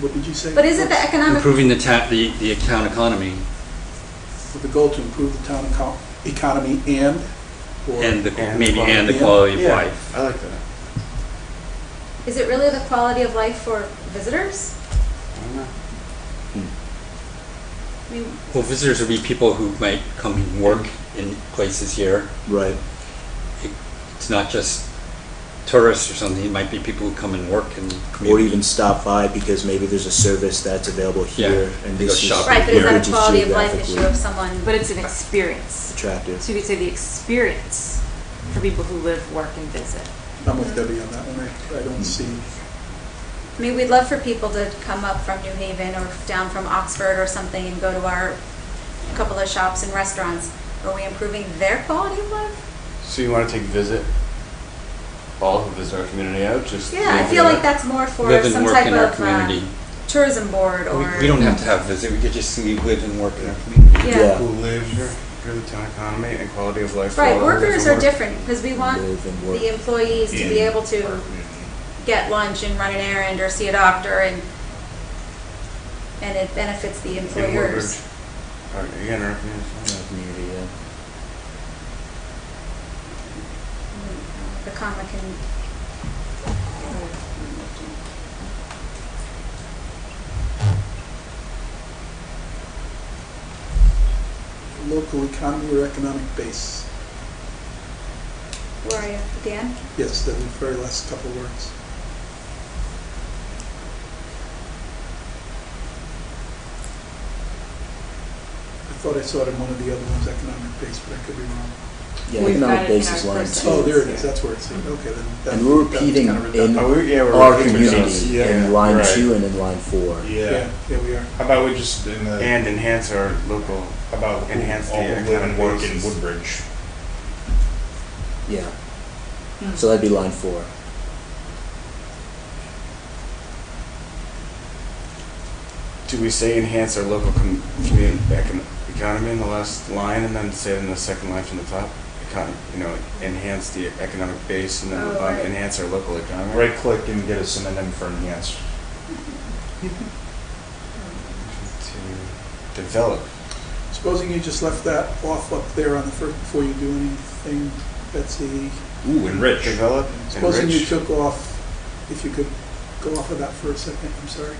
what did you say?
But is it the economic,
improving the town economy,
With the goal to improve the town economy and? Or
and the
quality.
quality of
Yeah,
life.
I like that.
is it really the quality of life for visitors?
I don't know.
I mean,
Well, visitors would be people who might come and work in places here.
Right.
It's not just tourists or something, it might be people who come and work in the
Or
community.
even stop by because maybe there's a service that's available
Yeah,
here, and
they go
this is
shopping.
right, but is that
Woodbridge
a quality of life
geographically
issue of someone?
But it's an experience.
attractive.
So you could say the experience for people who live, work, and visit.
I'm with Debbie on that one. I don't see,
I mean, we'd love for people to come up from New Haven or down from Oxford or something and go to our couple of shops and restaurants. Are we improving their quality of life?
So you want to take visit? All who visit our community out? Just
Yeah, I
leave
feel
it
like
at-
that's more for
Live and
some
work
type
in our
of
community.
tourism board or.
We don't have to have visit, we could just live and work in our community.
Yeah.
Who live here, improve the town economy and quality of life. for
Right,
all who live
workers
and
are
work.
different because we want
Live and work.
the employees to be able to get lunch and run an errand or see a doctor and it benefits the
In
employers.
Woodbridge. Again, our community.
Community, yeah.
The comma can.
local economy or economic base.
Where are you, Dan?
Yes, the very last couple of words. I thought I saw it in one of the other ones, economic base, but I could be wrong.
Yeah,
We've got
economic
it in
base
our
is line
first
two.
Oh, there it is, that's where it's, okay, then.
And we're repeating in
Oh, we're
our
repeating
community,
ourselves.
in line
right.
2 and in line 4.
Yeah.
Yeah, we are.
How about we just in the
And enhance our local.
how about who,
enhance
all
the
who live and
economic
work in
basis.
Woodbridge?
Yeah. So that'd be line 4.
Do we say enhance our local community economy in the last line, and then say it in the second line from the top? Enhance the economic base, and then
Oh, right.
enhance our local economy.
Right click and get a synonym for enhance.
To develop.
Supposing you just left that off up there on the first, before you do anything, Betsy.
Ooh, enrich.
Develop.
Supposing you
enrich.
took off, if you could go off of that for a second, I'm sorry.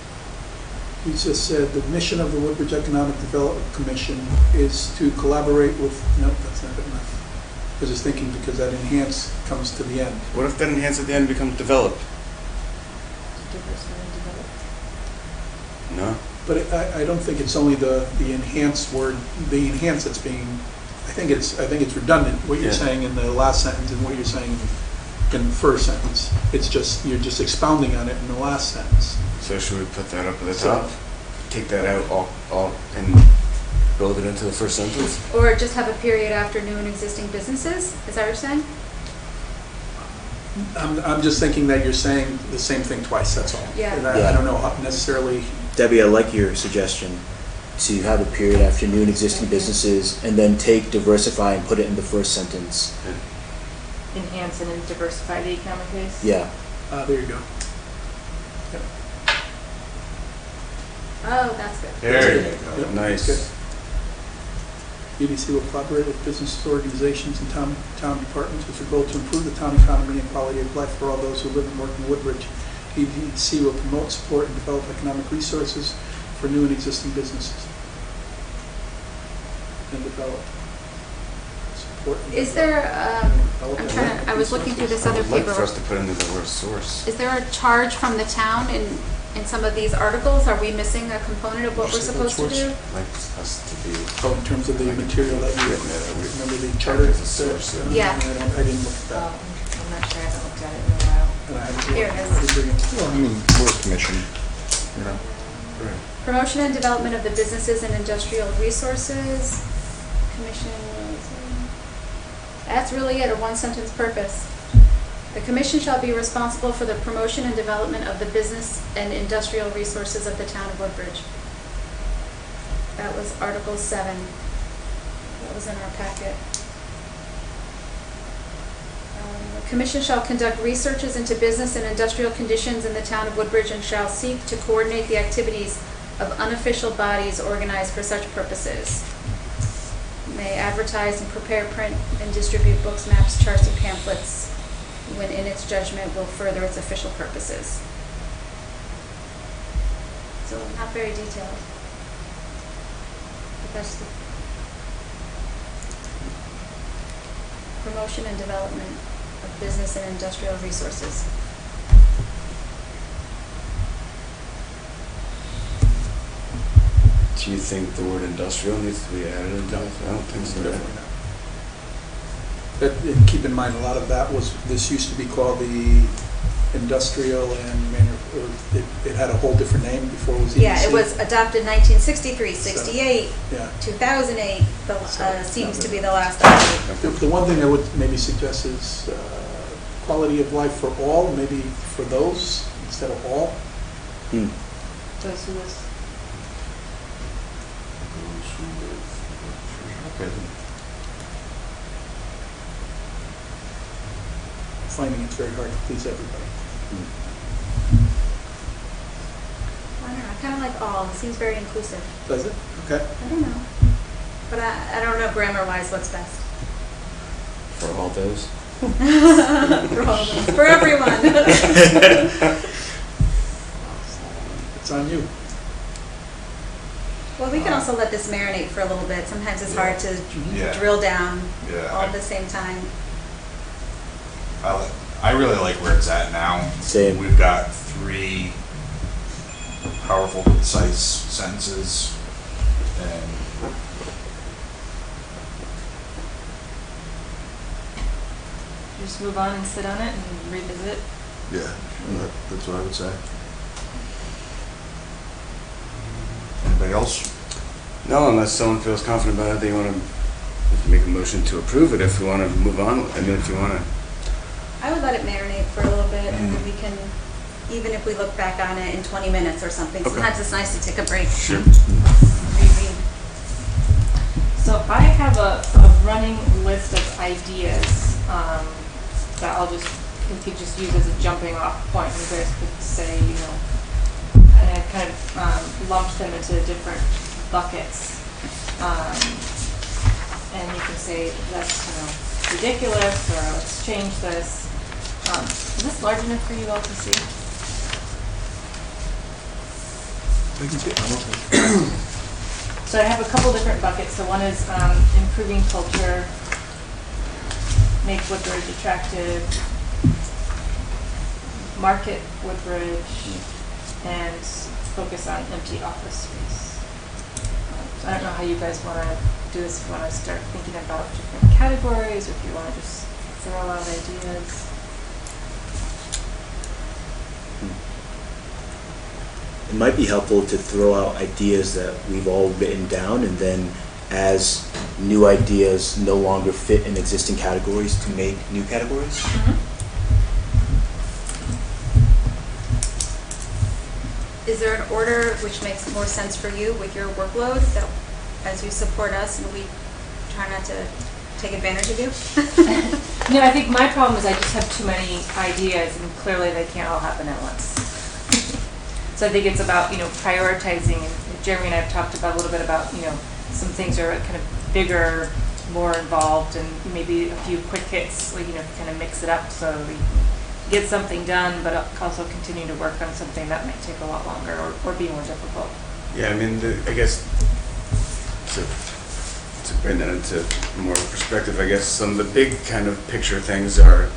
You just said the mission of the Woodbridge Economic Development Commission is to collaborate with, no, that's not good enough. I was just thinking because that enhance comes to the end.
What if that enhance at the end becomes develop? No.
But I don't think it's only the enhance word, the enhance that's being, I think it's redundant, what you're
Yeah.
saying in the last sentence and what you're saying in the first sentence. It's just, you're just expounding on it in the last sentence.
So should we put that up at the
So-
top? Take that out all and build it into the first sentence?
Or just have a period after new and existing businesses? Is that what you're saying?
I'm just thinking that you're saying the same thing twice, that's all.
Yeah.
And I don't know how necessarily,
Debbie, I like your suggestion to have a period after new and existing businesses, and then take diversify and put it in the first sentence.
Enhance and diversify the economic base.
Yeah.
there you go.
Oh, that's good.
There you
Yep,
go. Nice.
good. EDC will collaborate with businesses, organizations, and town departments with the goal to improve the town economy and quality of life for all those who live and work in Woodbridge. EDC will promote, support, and develop economic resources for new and existing businesses. And develop. Support. And
Is there,
develop
I'm trying to, I was looking through this other
I'd like for
paper.
us to put in the word source.
Is there a charge from the town in some of these articles? Are we missing a component of what we're supposed to do?
I'd like us to be.
Oh, in terms of the material that you, remember the charter?
As a source,
Yeah.
I didn't look at that.
I'm not sure, I haven't looked at it in a while.
And I haven't
Here it
looked.
is.
I didn't bring it.
Well, I mean, we're a commission, you know.
Promotion and development of the businesses and industrial resources, commission, that's really it, a one-sentence purpose. The commission shall be responsible for the promotion and development of the business and industrial resources of the town of Woodbridge. That was Article 7. That was in our packet. The commission shall conduct researches into business and industrial conditions in the town of Woodbridge and shall seek to coordinate the activities of unofficial bodies organized for such purposes. May advertise and prepare, print, and distribute books, maps, charts, and pamphlets when in its judgment will further its official purposes. So not very detailed. But that's the promotion and development of business and industrial resources.
Do you think the word industrial needs to be added into this? I don't think so.
Definitely not. But and keep in mind, a lot of that was, this used to be called the industrial and it had a whole different name before it was EDC.
Yeah, it was adopted 1963, 68,
Yeah.
2008, seems to be the last update.
The one thing I would maybe suggest is quality of life for all, maybe for those instead of all.
Those who list.
Okay.
Finding it's very hard to please everybody.
I don't know, I kind of like all, it seems very inclusive.
Does it? Okay.
I don't know. But I don't know grammar-wise what's best.
For all those?
For all of us, for everyone.
It's on you.
Well, we can also let this marinate for a little bit. Sometimes it's hard to
Yeah.
drill down
Yeah,
all at the same time.
I really like where it's at now.
Same.
We've got 3 powerful, concise sentences, and
Just move on and sit on it and revisit.
yeah, that's what I would say. Anybody else?
No, unless someone feels confident about it, they want to make a motion to approve it if we want to move on. I mean, if you want to.
I would let it marinate for a little bit and then we can, even if we look back on it in 20 minutes or something,
Okay.
sometimes it's nice to take a break.
Sure.
Reread.
So I have a running list of ideas that I'll just, we could just use as a jumping off point. You guys could say, you know, and I kind of lumped them into different buckets. And you can say that's, you know, ridiculous, or let's change this. Is this large enough for you all to see?
We can see it.
So I have a couple different buckets. So one is improving culture, make Woodbridge attractive, market Woodbridge, and focus on empty office space. So I don't know how you guys want to do this, if you want to start thinking about different categories, or if you want to just throw out ideas.
It might be helpful to throw out ideas that we've all written down, and then as new ideas no longer fit in existing categories to make new categories?
Is there an order which makes more sense for you with your workload, that as you support us and we try not to take advantage of you?
No, I think my problem is I just have too many ideas, and clearly they can't all happen at once. So I think it's about, prioritizing, and Jeremy and I have talked about a little bit about, some things are kind of bigger, more involved, and maybe a few quick hits, kind of mix it up so we get something done, but also continue to work on something that might take a lot longer or be more difficult.
Yeah, I mean, I guess to bring that into more perspective, I guess some of the big kind of picture things are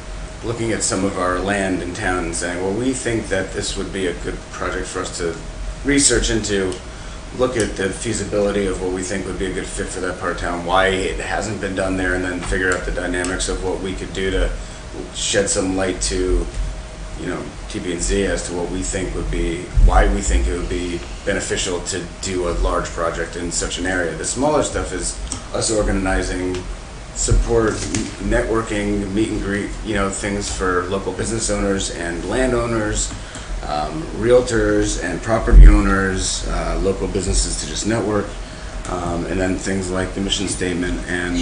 looking at some of our land in town and saying, well, we think that this would be a good project for us to research into, look at the feasibility of what we think would be a good fit for that part of town, why it hasn't been done there, and then figure out the dynamics of what we could do to shed some light to, TB&Z as to what we think would be, why we think it would be beneficial to do a large project in such an area. The smaller stuff is us organizing support, networking, meet and greet, things for local business owners and landowners, realtors and property owners, local businesses to just network, and then things like the mission statement. And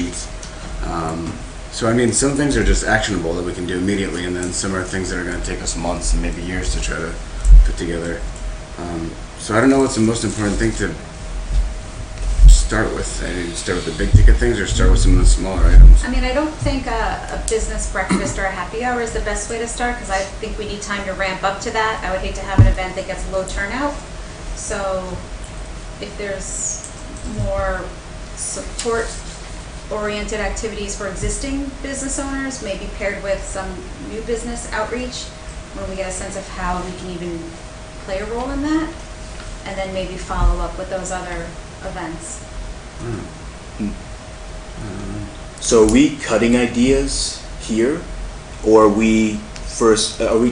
so, I mean, some things are just actionable that we can do immediately, and then some are things that are going to take us months and maybe years to try to put together. So I don't know what's the most important thing to start with. I mean, start with the big ticket things or start with some of the smaller items?
I mean, I don't think a business breakfast or a happy hour is the best way to start, because I think we need time to ramp up to that. I would hate to have an event that gets low turnout. So if there's more support-oriented activities for existing business owners, maybe paired with some new business outreach, when we get a sense of how we can even play a role in that, and then maybe follow up with those other events.
So are we cutting ideas here, or are we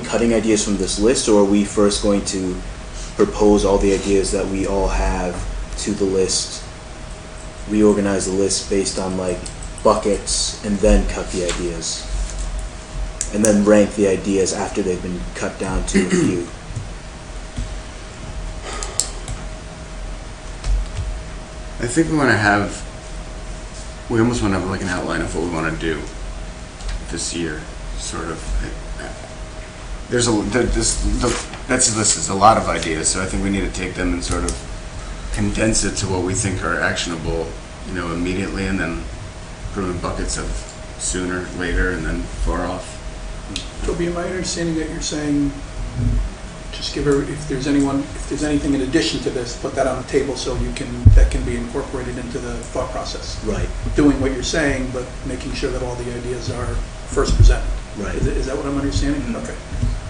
cutting ideas from this list, or are we first going to propose all the ideas that we all have to the list, reorganize the list based on like buckets, and then cut the ideas, and then rank the ideas after they've been cut down to a few?
I think we almost want to have like an outline of what we want to do this year, sort of. This list is a lot of ideas, so I think we need to take them and sort of condense it to what we think are actionable, immediately, and then put them in buckets of sooner, later, and then far off.
Toby, am I understanding that you're saying, just give her, if there's anything in addition to this, put that on the table so that can be incorporated into the thought process?
Right.
Doing what you're saying, but making sure that all the ideas are first presented.
Right.
Is that what I'm understanding? Okay.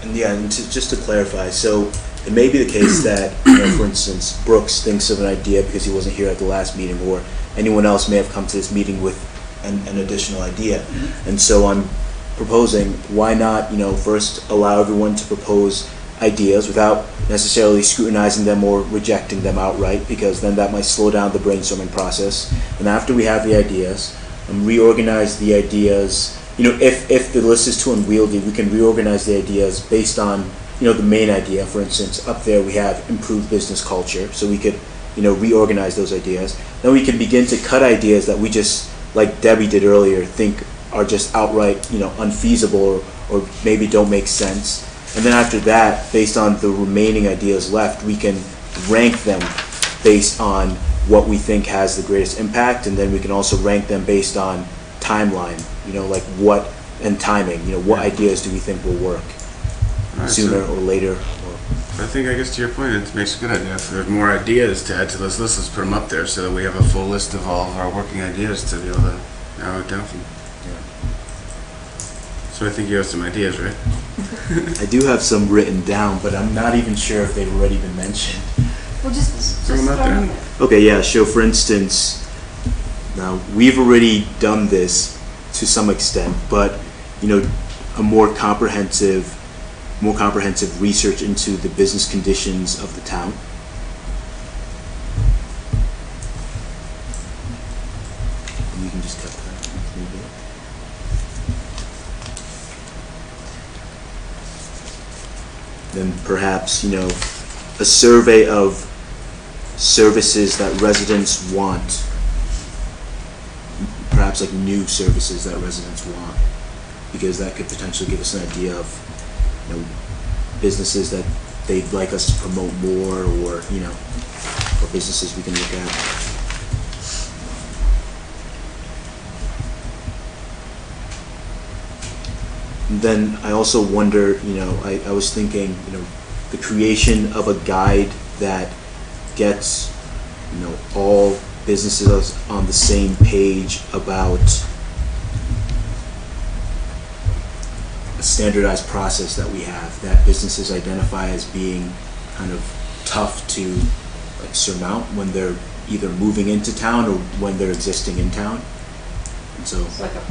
And just to clarify, so it may be the case that, for instance, Brooks thinks of an idea because he wasn't here at the last meeting, or anyone else may have come to this meeting with an additional idea.
Mm-hmm.
And so I'm proposing, why not, first allow everyone to propose ideas without necessarily scrutinizing them or rejecting them outright, because then that might slow down the brainstorming process. And after we have the ideas, reorganize the ideas. If the list is too unwieldy, we can reorganize the ideas based on, the main idea. For instance, up there we have improved business culture, so we could, reorganize those ideas. Then we can begin to cut ideas that we just, like Debbie did earlier, think are just outright, unfeasible or maybe don't make sense. And then after that, based on the remaining ideas left, we can rank them based on what we think has the greatest impact, and then we can also rank them based on timeline, like what, and timing, what ideas do we think will work sooner or later.
I think, I guess to your point, it makes a good idea. If there's more ideas to add to this list, let's put them up there so that we have a full list of all of our working ideas to be able to narrow it down from. So I think you have some ideas, right?
I do have some written down, but I'm not even sure if they've already been mentioned.
Well, just
Throw 'em out
start
there.
with it.
Okay, yeah, so for instance, now we've already done this to some extent, but a more comprehensive research into the business conditions of the town. just cut that. Maybe. Then perhaps, a survey of services that residents want. Perhaps like new services that residents want, because that could potentially give us an idea of, businesses that they'd like us to promote more, or businesses we can look at. And then I also wonder, I was thinking, the creation of a guide that gets, all businesses on the same page about a standardized process that we have, that businesses identify as being kind of tough to surmount when they're either moving into town or when they're existing in town. And so,
It's like a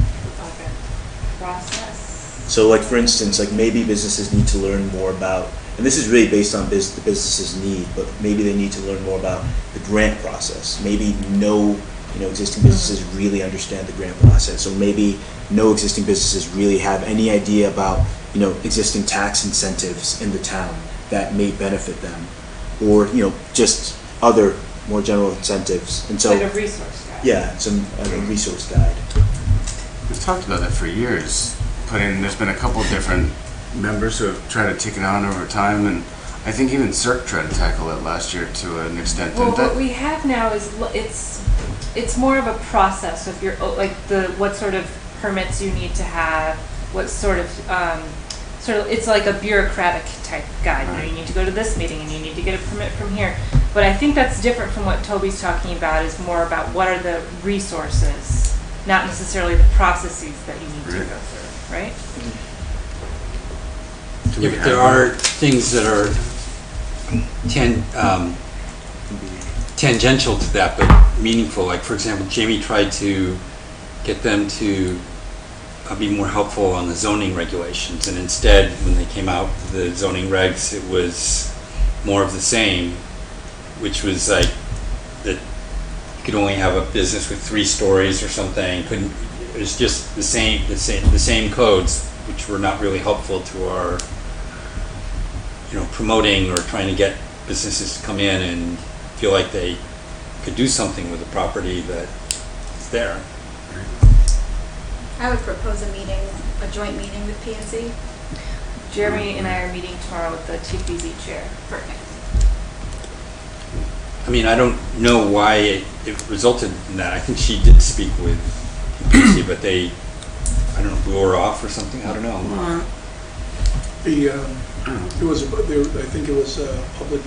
process.
so like for instance, like maybe businesses need to learn more about, and this is really based on the business's need, but maybe they need to learn more about the grant process. Maybe no, existing businesses really understand the grant process, or maybe no existing businesses really have any idea about, existing tax incentives in the town that may benefit them, or, just other more general incentives. And so,
Like a resource guide.
yeah, a resource guide.
We've talked about that for years. There's been a couple different members who have tried to take it on over time, and I think even CERC tried to tackle it last year to an extent.
Well,
Didn't that-
what we have now is, it's more of a process of what sort of permits you need to have, what sort of, it's like a bureaucratic type guide. You need to go to this meeting and you need to get a permit from here. But I think that's different from what Toby's talking about, is more about what are the resources, not necessarily the processes that you need to go through, right?
Yeah, but there are things that are tangential to that, but meaningful. Like, for example, Jamie tried to get them to be more helpful on the zoning regulations, and instead, when they came out with the zoning regs, it was more of the same, which was like that you could only have a business with 3 stories or something. It was just the same codes, which were not really helpful to our, promoting or trying to get businesses to come in and feel like they could do something with the property that is there.
I would propose a joint meeting with P&Z.
Jeremy and I are meeting tomorrow with the TPZ chair.
Perfect.
I mean, I don't know why it resulted in that. I think she did speak with PC, but they, I don't know, blew her off or something. I don't know.
I think it was public,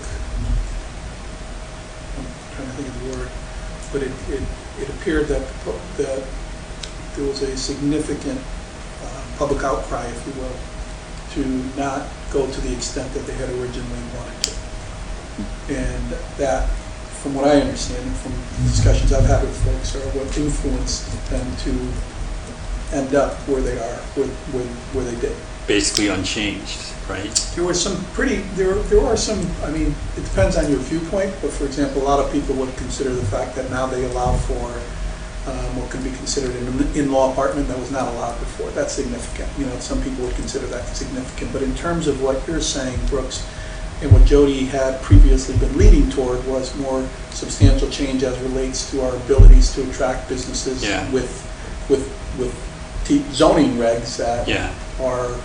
I'm trying to think of the word, but it appeared that there was a significant public outcry, if you will, to not go to the extent that they had originally wanted to. And that, from what I understand, and from discussions I've had with folks, are what influenced them to end up where they are, where they did.
Basically unchanged, right?
There were some there are some, I mean, it depends on your viewpoint, but for example, a lot of people would consider the fact that now they allow for what could be considered an in-law apartment that was not allowed before. That's significant. Some people would consider that significant. But in terms of what you're saying, Brooks, and what Jody had previously been leading toward was more substantial change as relates to our abilities to attract businesses with zoning regs that are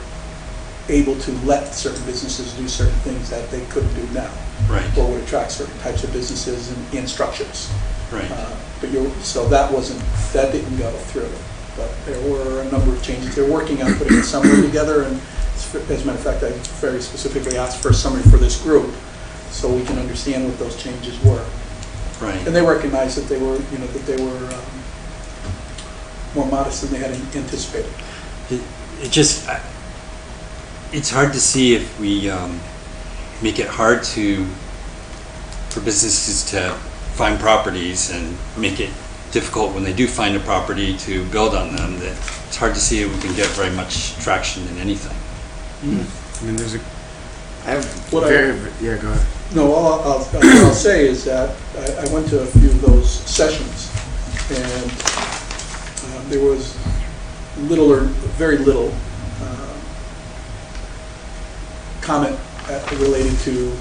able to let certain businesses do certain things that they couldn't do now.
Right.
Or would attract certain types of businesses and structures.
Right.
So that didn't go through. But there were a number of changes. They're working on putting a summary together, and as a matter of fact, I very specifically asked for a summary for this group so we can understand what those changes were.
Right.
And they recognized that they were, more modest than they had anticipated.
It's hard to see if we make it hard for businesses to find properties and make it difficult when they do find a property to build on them. That it's hard to see if we can get very much traction in anything.
I mean, I have
What
yeah, go ahead.
No, all I'll say is that I went to a few of those sessions, and there was little or very little comment related to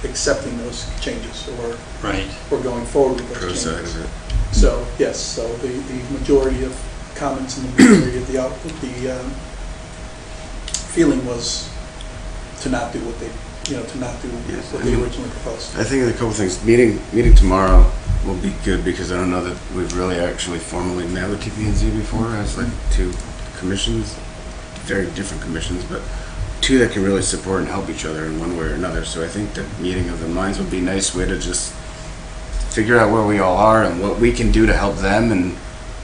accepting those changes
Right.
or going forward with
Pro
those
side
changes.
of it.
So, yes, so the majority of comments and the majority of the feeling was to not do what they, to not do
Yes,
what
I
they
mean,
originally proposed.
I think a couple things. Meeting tomorrow will be good because I don't know that we've really actually formally met with TP&Z before as like two commissions, very different commissions, but two that can really support and help each other in one way or another. So I think the meeting of the minds would be a nice way to just figure out where we all are and what we can do to help them and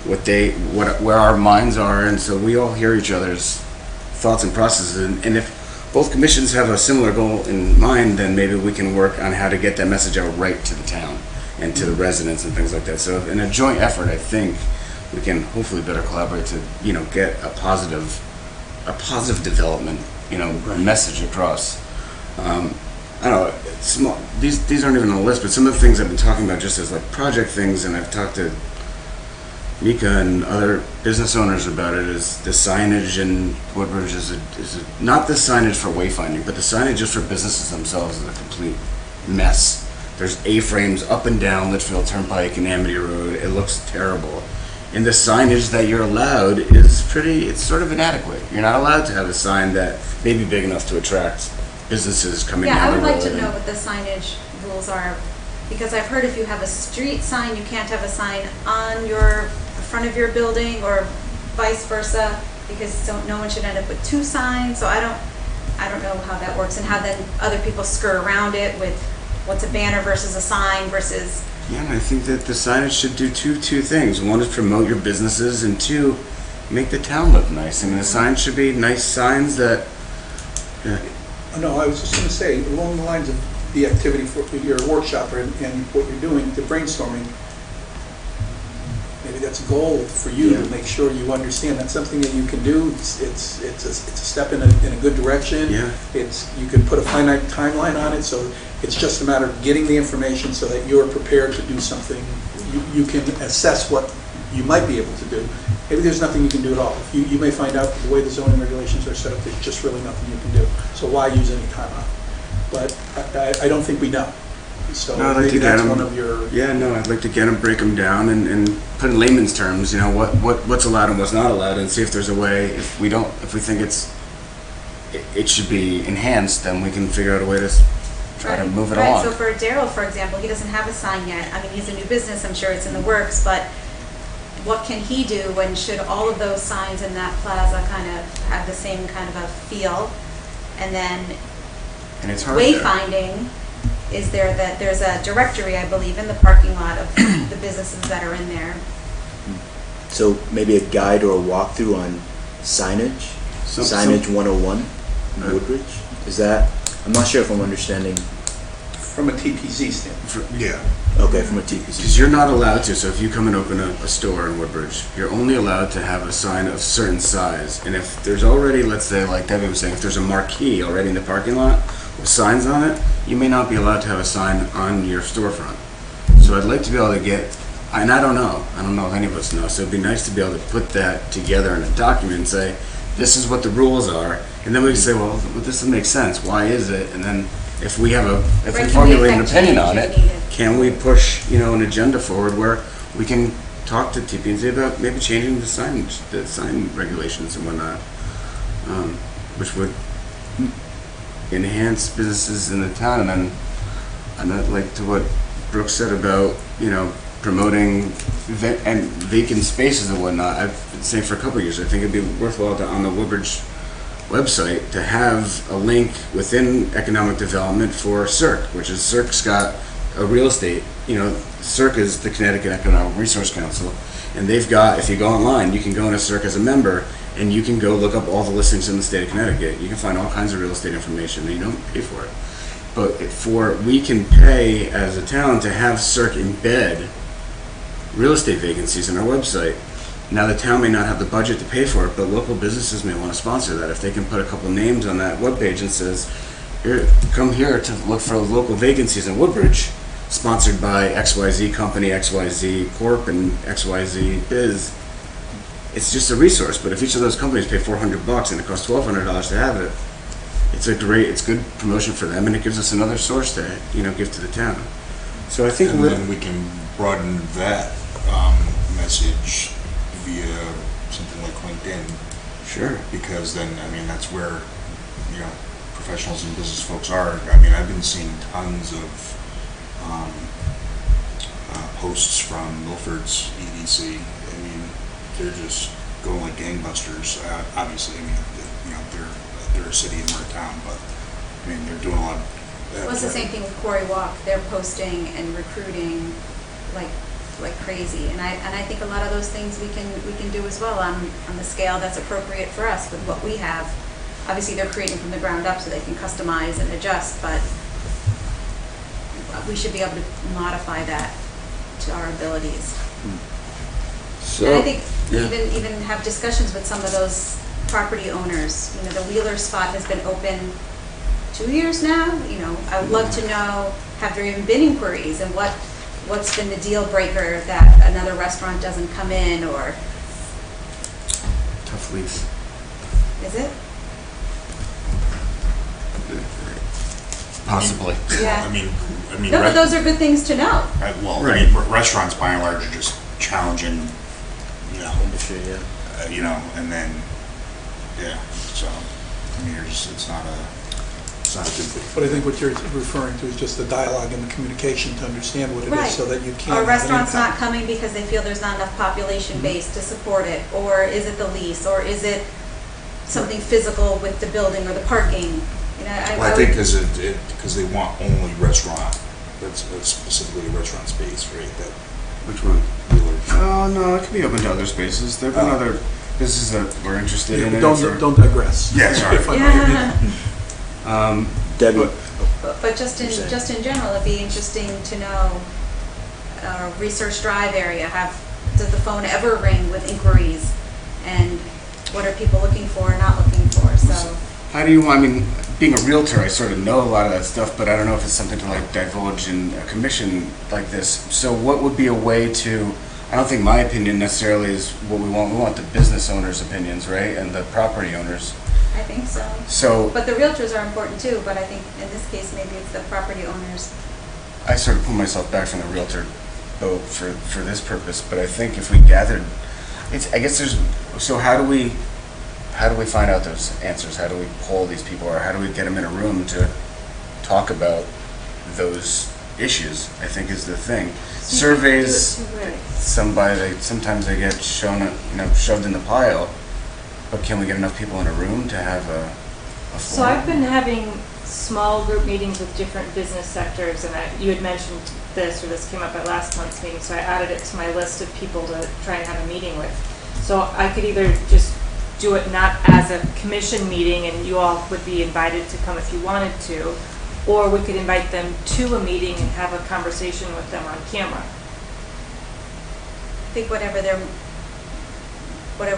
where our minds are, and so we all hear each other's thoughts and processes. And if both commissions have a similar goal in mind, then maybe we can work on how to get that message out right to the town and to the residents and things like that. So in a joint effort, I think we can hopefully better collaborate to, get a positive development, message across. I don't know, small, these aren't even on the list, but some of the things I've been talking about just as like project things, and I've talked to Mika and other business owners about it, is the signage in Woodbridge is not the signage for wayfinding, but the signage just for businesses themselves is a complete mess. There's A-frames up and down Litchfield Turnpike and Amity Road. It looks terrible. And the signage that you're allowed is it's sort of inadequate. You're not allowed to have a sign that may be big enough to attract businesses coming
Yeah, I
down the
would
road.
like to know what the signage rules are, because I've heard if you have a street sign, you can't have a sign on the front of your building, or vice versa, because no one should end up with two signs. So I don't know how that works, and how then other people skirt around it with what's a banner versus a sign versus.
Yeah, and I think that the signage should do two things. One is promote your businesses, and two, make the town look nice. I mean, the signs should be nice signs that.
No, I was just going to say, along the lines of the activity for your workshop and what you're doing, the brainstorming, maybe that's a goal for you to make sure you understand that's something that you can do. It's a step in a good direction.
Yeah.
You can put a finite timeline on it, so it's just a matter of getting the information so that you're prepared to do something. You can assess what you might be able to do. Maybe there's nothing you can do at all. You may find out the way the zoning regulations are set up, there's just really nothing you can do. So why use any time on it? But I don't think we know. So
No, I'd like
maybe
to get
that's
them.
one of your.
Yeah, no, I'd like to get them, break them down, and put in layman's terms, what's allowed and what's not allowed, and see if there's a way. If we think it should be enhanced, then we can figure out a way to try to move it along.
So for Daryl, for example, he doesn't have a sign yet. I mean, he's a new business, I'm sure it's in the works, but what can he do when should all of those signs in that plaza kind of have the same kind of a feel? And then
And it's hard there.
wayfinding, there's a directory, I believe, in the parking lot of the businesses that are in there.
So maybe a guide or a walkthrough on signage? Signage 101 in Woodbridge? Is that, I'm not sure if I'm understanding.
From a TPZ standpoint.
Yeah.
Okay, from a TPC.
Because you're not allowed to, so if you come and open a store in Woodbridge, you're only allowed to have a sign of certain size. And if there's already, let's say, like Debbie was saying, if there's a marquee already in the parking lot with signs on it, you may not be allowed to have a sign on your storefront. So I'd like to be able to get, and I don't know if any of us know, so it'd be nice to be able to put that together in a document and say, this is what the rules are, and then we can say, well, this doesn't make sense, why is it? And then if we formulate an opinion on it, can we push, an agenda forward where we can talk to TP&Z about maybe changing the sign regulations and whatnot, which would enhance businesses in the town. And then I'd like to what Brooke said about, promoting vacant spaces and whatnot. I've been saying for a couple of years, I think it'd be worthwhile on the Woodbridge website to have a link within economic development for CERC, which is CERC's got a real estate, CERC is the Connecticut Economic Resource Council, and they've got, if you go online, you can go into CERC as a member, and you can go look up all the listings in the state of Connecticut. You can find all kinds of real estate information, and you don't pay for it. But we can pay as a town to have CERC embed real estate vacancies on our website. Now, the town may not have the budget to pay for it, but local businesses may want to sponsor that. If they can put a couple names on that webpage and says, come here to look for local vacancies in Woodbridge, sponsored by XYZ company, XYZ Corp, and XYZ Biz. It's just a resource, but if each of those companies pay $400 and it costs $1,200 to have it, it's good promotion for them, and it gives us another source to, give to the town. So I think
And then we can broaden that message via something like LinkedIn,
sure.
because then, I mean, that's where, professionals and business folks are. I mean, I've been seeing tons of posts from Milford's EDC. I mean, they're just going like gangbusters. Obviously, I mean, they're a city and we're a town, but I mean, they're doing a lot of.
Well, it's the same thing with Quarry Walk. They're posting and recruiting like crazy, and I think a lot of those things we can do as well on the scale that's appropriate for us with what we have. Obviously, they're creating from the ground up, so they can customize and adjust, but we should be able to modify that to our abilities.
So,
And I think
yeah.
even have discussions with some of those property owners. The Wheeler spot has been open 2 years now. I would love to know, have there even been inquiries, and what's been the deal breaker that another restaurant doesn't come in, or
Tough lease.
is it?
Possibly.
Yeah.
I mean,
No, but those are good things to know.
I
Right.
mean, restaurants by and large are just challenging,
Industry, yeah.
and then, so, I mean, it's not a good thing.
But I think what you're referring to is just the dialogue and the communication to understand what it
Right.
is, so that you can
Are
have an
restaurants not
impact.
coming because they feel there's not enough population base to support it? Or is it the lease? Or is it something physical with the building or the parking?
Well, I think because they want only restaurant, that's specifically a restaurant space, right? That
Which one?
Wheeler.
Oh, no, it could be open to other spaces. There have been other businesses that were interested in it.
Don't digress.
Yeah, sorry.
If I may.
Yeah.
Debbie,
But just in general, it'd be interesting to know, Research Drive area, does the phone ever ring with inquiries? And what are people looking for or not looking for? So,
How do you, I mean, being a realtor, I sort of know a lot of that stuff, but I don't know if it's something to divulge in a commission like this. So what would be a way to, I don't think my opinion necessarily is what we want. We want the business owners' opinions, right? And the property owners.
I think so.
So
But the realtors are important too, but I think in this case, maybe it's the property owners.
I sort of pull myself back from the realtor boat for this purpose, but I think if we gathered, so how do we find out those answers? How do we poll these people, or how do we get them in a room to talk about those issues? I think is the thing. Surveys, sometimes they get shoved in the pile, but can we get enough people in a room to have a
So
forum?
I've been having small group meetings with different business sectors, and you had mentioned this, or this came up at last month's meeting, so I added it to my list of people to try and have a meeting with. So I could either just do it not as a commission meeting, and you all would be invited to come if you wanted to, or we could invite them to a meeting and have a conversation with them on camera.
I think whatever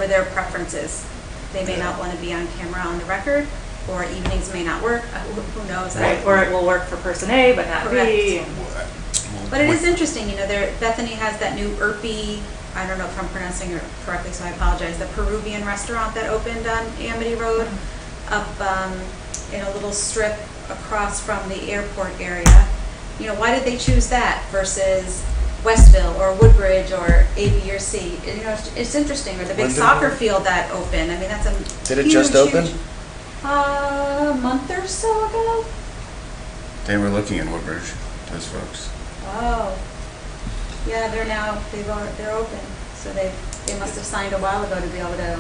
their preference is. They may not want to be on camera on the record, or evenings may not work. Who knows?
Right, or it will work for person A, but not B.
Correct. But it is interesting, Bethany has that new Irpy, I don't know if I'm pronouncing it correctly, so I apologize, the Peruvian restaurant that opened on Amity Road, up in a little strip across from the airport area. Why did they choose that versus Westville or Woodbridge or A, B, or C? It's interesting. Or the big soccer field that opened. I mean, that's a
Did it just open?
A month or so ago.
They were looking in Woodbridge, those folks.
Oh, yeah, they're open. So they must have signed a while ago to be able to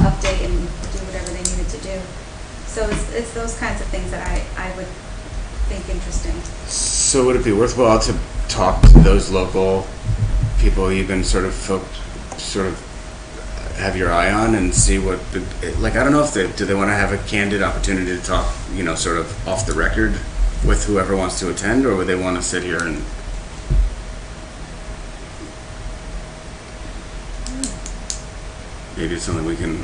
update and do whatever they needed to do. So it's those kinds of things that I would think interesting.
So would it be worthwhile to talk to those local people you've been sort of have your eye on and see what, I don't know if do they want to have a candid opportunity to talk, sort of off the record with whoever wants to attend, or would they want to sit here and maybe it's something we can.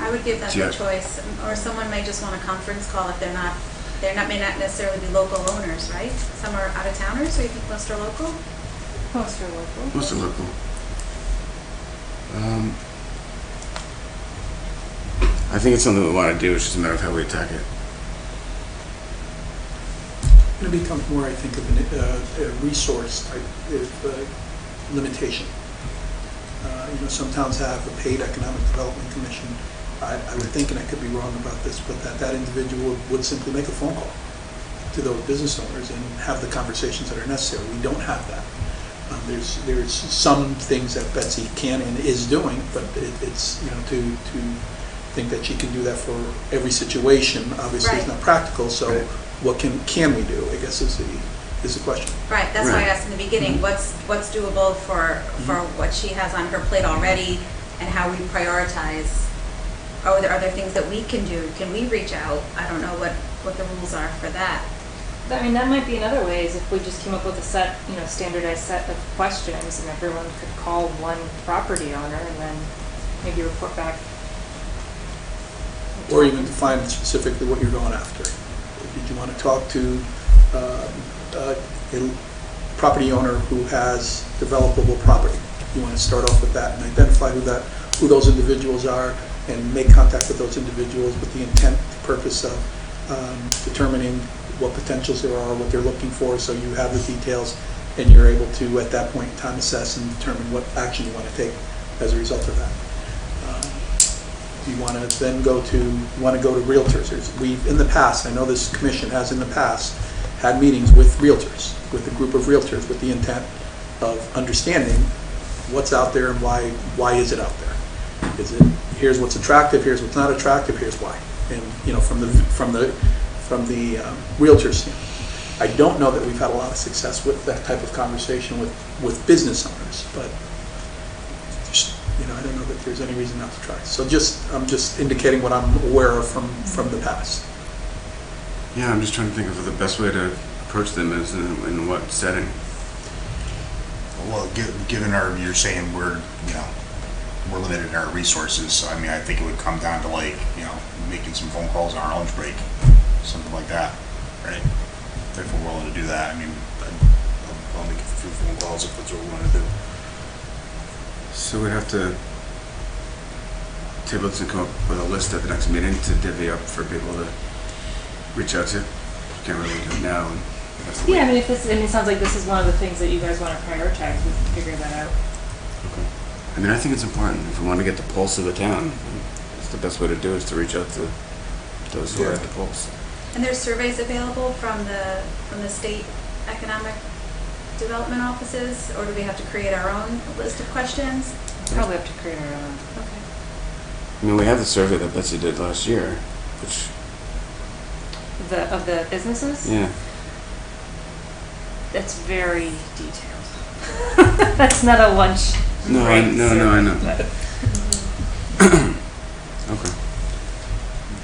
I would give them
Yeah.
the choice, or someone may just want a conference call if they're not They're not, may not necessarily be local owners, right? Some are out of towners, or you think most are local?
Most are local.
Most are local. I think it's something we want to do, it's just a matter of how we attack it.
It becomes more, I think, of a resource type of limitation. Some towns have a paid economic development commission. I would think, and I could be wrong about this, but that individual would simply make a phone call to those business owners and have the conversations that are necessary. We don't have that. There's some things that Betsy can and is doing, but it's, to think that she can do that for every situation, obviously is
Right.
not practical, so
Right.
what can we do, I guess is the question.
Right, that's why I
Right.
asked in the beginning, what's doable for what she has on her plate already, and how we prioritize. Are there things that we can do? Can we reach out? I don't know what the rules are for that.
I mean, that might be another way, is if we just came up with a set, standardized set of questions, and everyone could call one property owner and then maybe report back.
Or even define specifically what you're going after. Did you want to talk to a property owner who has developable property? You want to start off with that and identify who those individuals are, and make contact with those individuals with the intent, the purpose of determining what potentials there are, what they're looking for, so you have the details and you're able to, at that point in time, assess and determine what action you want to take as a result of that. You want to then go to realtors. We've, in the past, I know this commission has in the past, had meetings with realtors, with a group of realtors, with the intent of understanding what's out there and why is it out there. Is it, here's what's attractive, here's what's not attractive, here's why. And, from the realtors standpoint. I don't know that we've had a lot of success with that type of conversation with business owners, but I don't know that there's any reason not to try. So I'm just indicating what I'm aware of from the past.
Yeah, I'm just trying to think of the best way to approach them is in what setting.
Well, given you're saying we're limited in our resources, so I mean, I think it would come down to making some phone calls on our lunch break, something like that, right? If we're willing to do that, I mean, I'll make a few phone calls if that's what we want to do.
So we have to table this and come up with a list at the next meeting to divvy up for people to reach out to. Can't really do it now. And that's the
Yeah, I
way.
mean, it sounds like this is one of the things that you guys want to prioritize, we can figure that out.
Okay. I mean, I think it's important. If we want to get the pulse of the town, it's the best way to do it is to reach out to those who are at the pulse.
And there's surveys available from the state economic development offices, or do we have to create our own list of questions?
Probably have to create our own.
Okay.
I mean, we have the survey that Betsy did last year, which,
Of the businesses?
yeah.
That's very detailed. That's not a lunch
No,
break
I know.
survey, but-
Okay.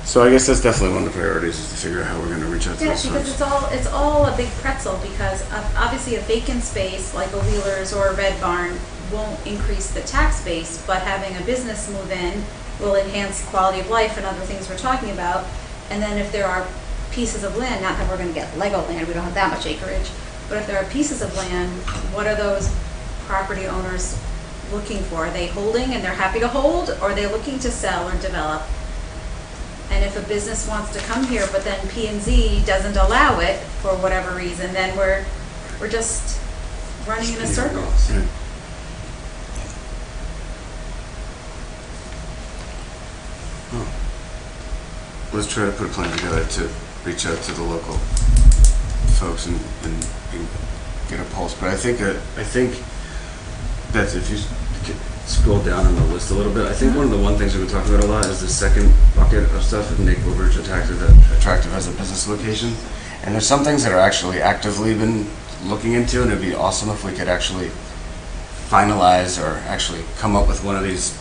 So I guess that's definitely one of the priorities is to figure out how we're going to reach out to
Yeah,
those
because
folks.
it's all a big pretzel, because obviously a vacant space like a Wheeler's or a Red Barn won't increase the tax base, but having a business move in will enhance quality of life and other things we're talking about. And then if there are pieces of land, not that we're going to get Lego land, we don't have that much acreage, but if there are pieces of land, what are those property owners looking for? Are they holding and they're happy to hold, or are they looking to sell or develop? And if a business wants to come here, but then P&Z doesn't allow it for whatever reason, then we're just running in a circle.
Right. Well, let's try to put a plan together to reach out to the local folks and get a pulse. But I think that's, if you could scroll down on the list a little bit, I think one of the things we've been talking about a lot is the second bucket of stuff that make Woodbridge attractive as a business location. And there's some things that are actually actively been looking into, and it'd be awesome if we could actually finalize or actually come up with one of these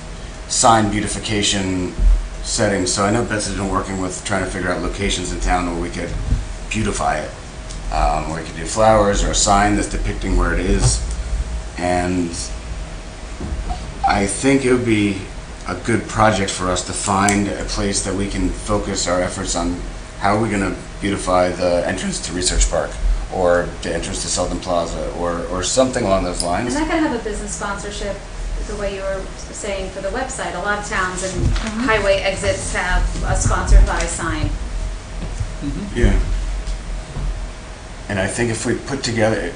sign beautification settings. So I know Betsy's been working with trying to figure out locations in town where we could beautify it, where we could do flowers or a sign that's depicting where it is. And I think it would be a good project for us to find a place that we can focus our efforts on. How are we going to beautify the entrance to Research Park, or the entrance to Selden Plaza, or something along those
And
lines.
that could have a business sponsorship, the way you were saying for the website. A lot of towns and highway exits have a sponsored by sign.
Yeah. And I think if we put together,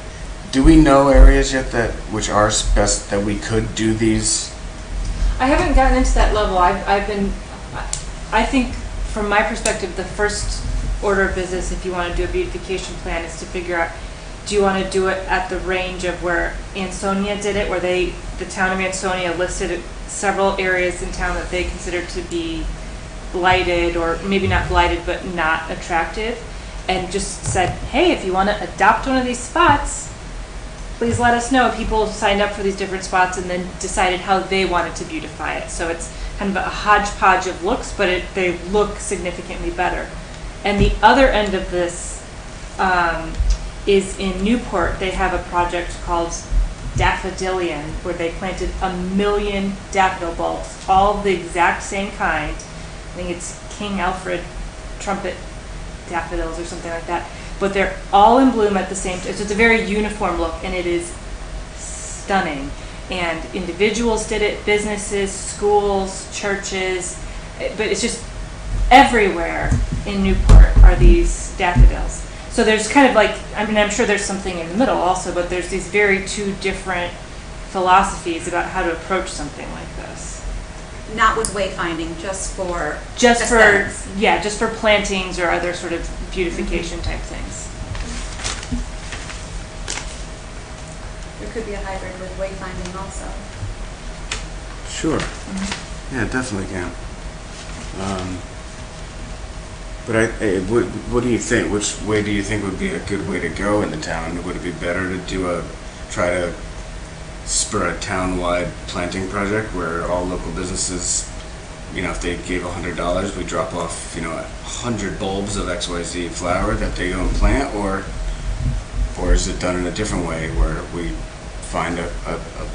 do we know areas yet which are best, that we could do these?
I haven't gotten into that level. I think from my perspective, the first order of business, if you want to do a beautification plan, is to figure out, do you want to do it at the range of where Ansonia did it, where the town of Ansonia listed several areas in town that they considered to be blighted, or maybe not blighted, but not attractive, and just said, hey, if you want to adopt one of these spots, please let us know. People signed up for these different spots and then decided how they wanted to beautify it. So it's kind of a hodgepodge of looks, but they look significantly better. And the other end of this is in Newport. They have a project called Daffodilian, where they planted 1 million daffodil bulbs, all the exact same kind. I think it's King Alfred trumpet daffodils or something like that. But they're all in bloom at the same time. So it's a very uniform look, and it is stunning. And individuals did it, businesses, schools, churches, but it's just everywhere in Newport are these daffodils. So there's kind of like, I mean, I'm sure there's something in the middle also, but there's these two different philosophies about how to approach something like this.
Not with wayfinding, just for
Just for plantings or other sort of beautification type things.
There could be a hybrid with wayfinding also.
Sure. Yeah, definitely can. But what do you think? Which way do you think would be a good way to go in the town? Would it be better to try to spur a town-wide planting project where all local businesses, if they gave $100, we drop off, 100 bulbs of XYZ flower that they go and plant, or is it done in a different way where we find a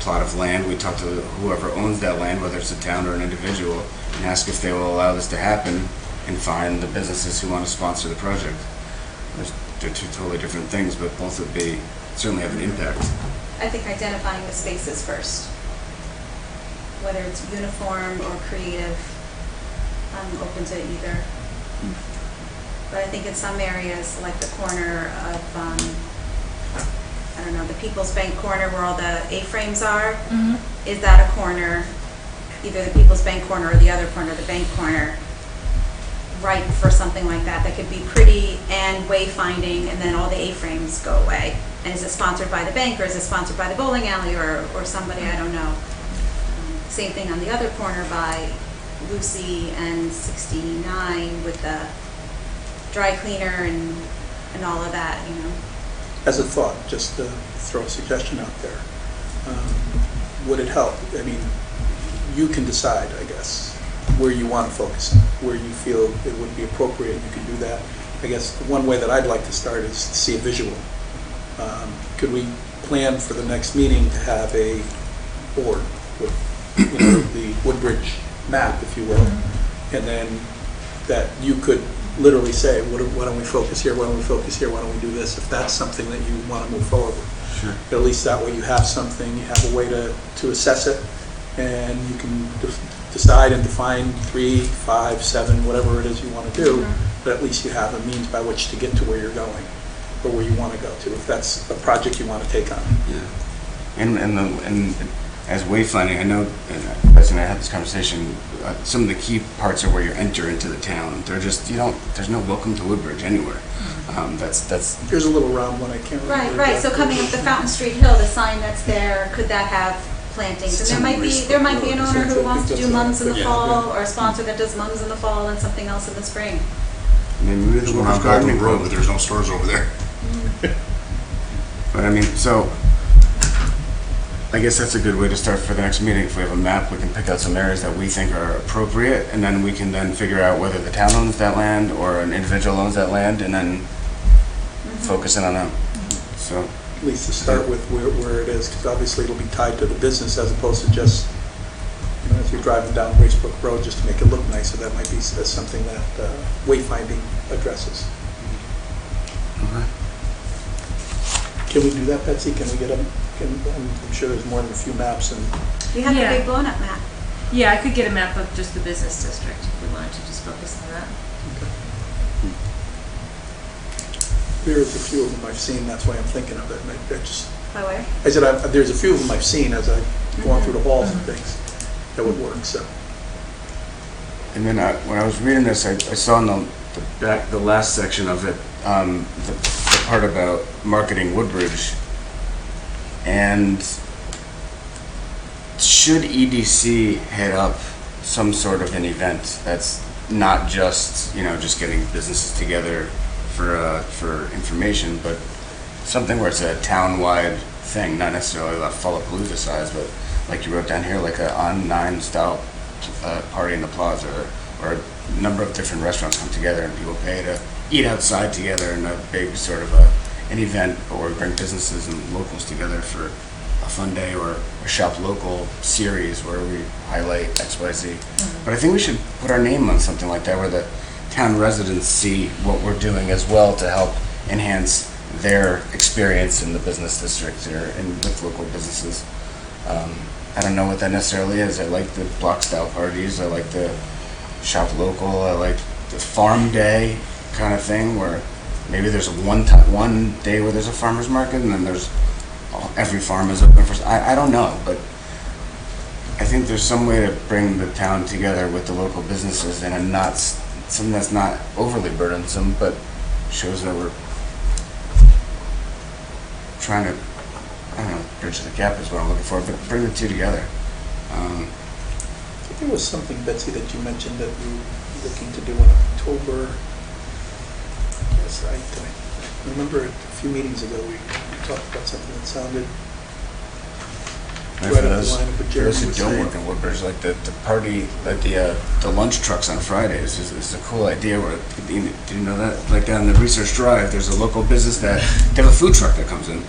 plot of land, we talk to whoever owns that land, whether it's a town or an individual, and ask if they will allow this to happen, and find the businesses who want to sponsor the project. They're two totally different things, but both would certainly have an impact.
I think identifying the spaces first, whether it's uniform or creative, I'm open to either. But I think in some areas, like the corner of, the People's Bank corner where all the A-frames are, is that a corner, either the People's Bank corner or the other corner, the bank corner, right for something like that could be pretty and wayfinding, and then all the A-frames go away? And is it sponsored by the bank, or is it sponsored by the bowling alley, or somebody, I don't know. Same thing on the other corner by Lucy and 69 with the dry cleaner and all of that,
As a thought, just to throw a suggestion out there, would it help? I mean, you can decide, I guess, where you want to focus on, where you feel it would be appropriate, you can do that. I guess the one way that I'd like to start is to see a visual. Could we plan for the next meeting to have a board with, the Woodbridge map, if you will, and then that you could literally say, why don't we focus here, why don't we focus here, why don't we do this, if that's something that you want to move forward with.
Sure.
But at least that way you have something, you have a way to assess it, and you can decide and define 3, 5, 7, whatever it is you want to do, but at least you have a means by which to get to where you're going, or where you want to go to, if that's a project you want to take on.
Yeah. And as wayfinding, I know, and Betsy and I had this conversation, some of the key parts are where you enter into the town. They're just, there's no welcome to Woodbridge anywhere. That's.
Here's a little round one, I can't remember.
Right. So coming up the Fountain Street Hill, the sign that's there, could that have plantings? And there might be an owner who wants to do mums in the fall, or a sponsor that does mums in the fall and something else in the spring.
Maybe the
There's one
Woodbridge
on
Gardening
Baldwin Road,
Club.
but there's no stores over there.
But so I guess that's a good way to start for the next meeting. If we have a map, we can pick out some areas that we think are appropriate, and then we can then figure out whether the town owns that land or an individual owns that land, and then focus in on them. So
At least to start with where it is, because obviously it'll be tied to the business as opposed to just, if you're driving down Racebrook Road just to make it look nicer, that might be something that wayfinding addresses. Can we do that, Betsy? Can we get I'm sure there's more than a few maps and,
We have the
Yeah.
big blown-up map.
Yeah, I could get a map of just the business district if we wanted to just focus on that.
there's a few of them I've seen, that's why I'm thinking of it. And I just,
By where?
I said, there's a few of them I've seen as I've gone through the halls and things that would work, so.
And then when I was reading this, I saw in the last section of it, the part about marketing Woodbridge. And should EDC head up some sort of an event that's not just, just getting businesses together for information, but something where it's a town-wide thing, not necessarily a Fallapalooza size, but like you wrote down here, like a on-9 style party in the plaza, or a number of different restaurants come together and people pay to eat outside together in a big sort of an event, or bring businesses and locals together for a fun day, or a shop local series where we highlight XYZ. But I think we should put our name on something like that where the town residents see what we're doing as well to help enhance their experience in the business district or with local businesses. I don't know what that necessarily is. I like the block style parties. I like the shop local. I like the farm day kind of thing where maybe there's one day where there's a farmer's market and then there's every farm is open for. I don't know, but I think there's some way to bring the town together with the local businesses in a something that's not overly burdensome, but shows that we're trying to, I don't know, bridge the gap is what I'm looking for, but bring the two together.
I think there was something, Betsy, that you mentioned that you were looking to do in October. Yes, I remember a few meetings ago, we talked about something that sounded
For
right up the
those
line of what
who
Jeremy was
don't
saying.
work in Woodbridge, like the party, like the lunch trucks on Fridays is a cool idea. Where do you know that? Like down the Research Drive, there's a local business that they have a food truck that comes in,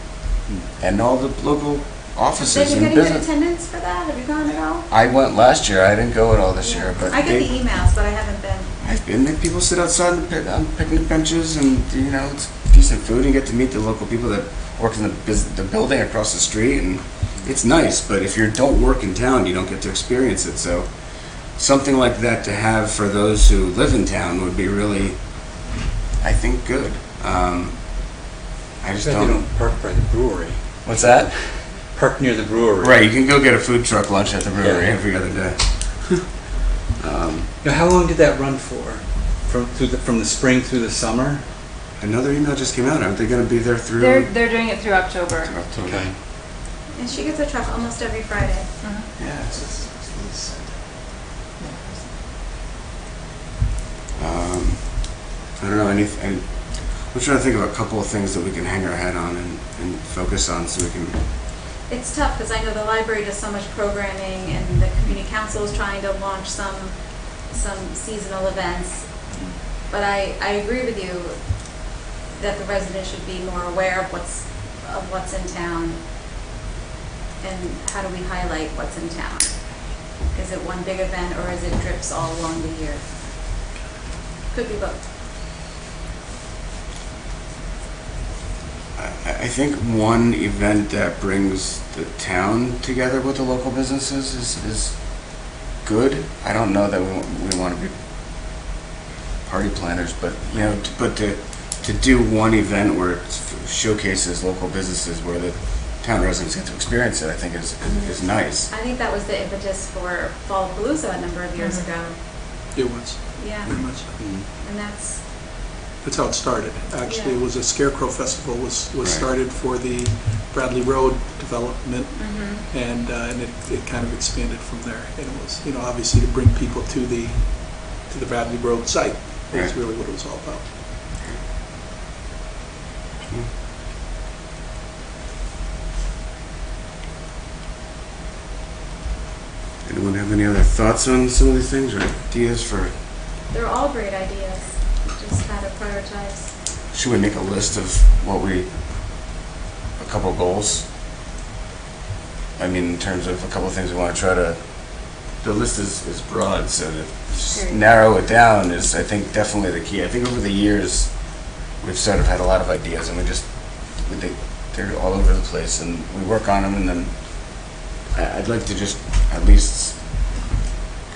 and all the local offices
Did you
and
get any good
business.
attendance for that? Have you gone at all?
I went last year. I didn't go at all this year, but
I get the emails, but I haven't been.
I've been there. People sit outside on picnic benches, and it's decent food, and you get to meet the local people that work in the building across the street, and it's nice. But if you don't work in town, you don't get to experience it. So something like that to have for those who live in town would be really, I think, good. I just
They
don't.
don't park by the brewery.
What's that?
Park near the brewery.
Right, you can go get a food truck lunch at the brewery
Yeah.
every other day.
Now, how long did that run for? From the spring through the summer?
Another email just came out. Aren't they going to be there through
They're doing it through October.
October?
And she gets a truck almost every Friday.
Yeah, I don't know, I'm trying to think of a couple of things that we can hang our hat on and focus on so we can,
It's tough because I know the library does so much programming and the community council is trying to launch some seasonal events. But I agree with you that the residents should be more aware of what's in town and how do we highlight what's in town? Is it one big event or is it drips all along the year? Could be both.
I think one event that brings the town together with the local businesses is good. I don't know that we want to be party planners, but to do one event where it showcases local businesses where the town residents get to experience it, I think is nice.
I think that was the impetus for Fallapalooza a number of years ago.
It was,
Yeah,
pretty much.
and that's,
That's how it started. Actually, it
Yeah.
was a Scarecrow Festival was
Right.
started for the Bradley Road development, and it kind of expanded from there. And it was, obviously to bring people to the Bradley Road site. That's
Right.
really what it was all about.
Anyone have any other thoughts on some of these things or ideas for,
they're all great ideas, just how to prioritize.
should we make a list of a couple goals? I mean, in terms of a couple of things we want to try to, the list is broad, so to just narrow it down is, I think, definitely the key. I think over the years, we've sort of had a lot of ideas, and we they're all over the place, and we work on them, and then I'd like to just at least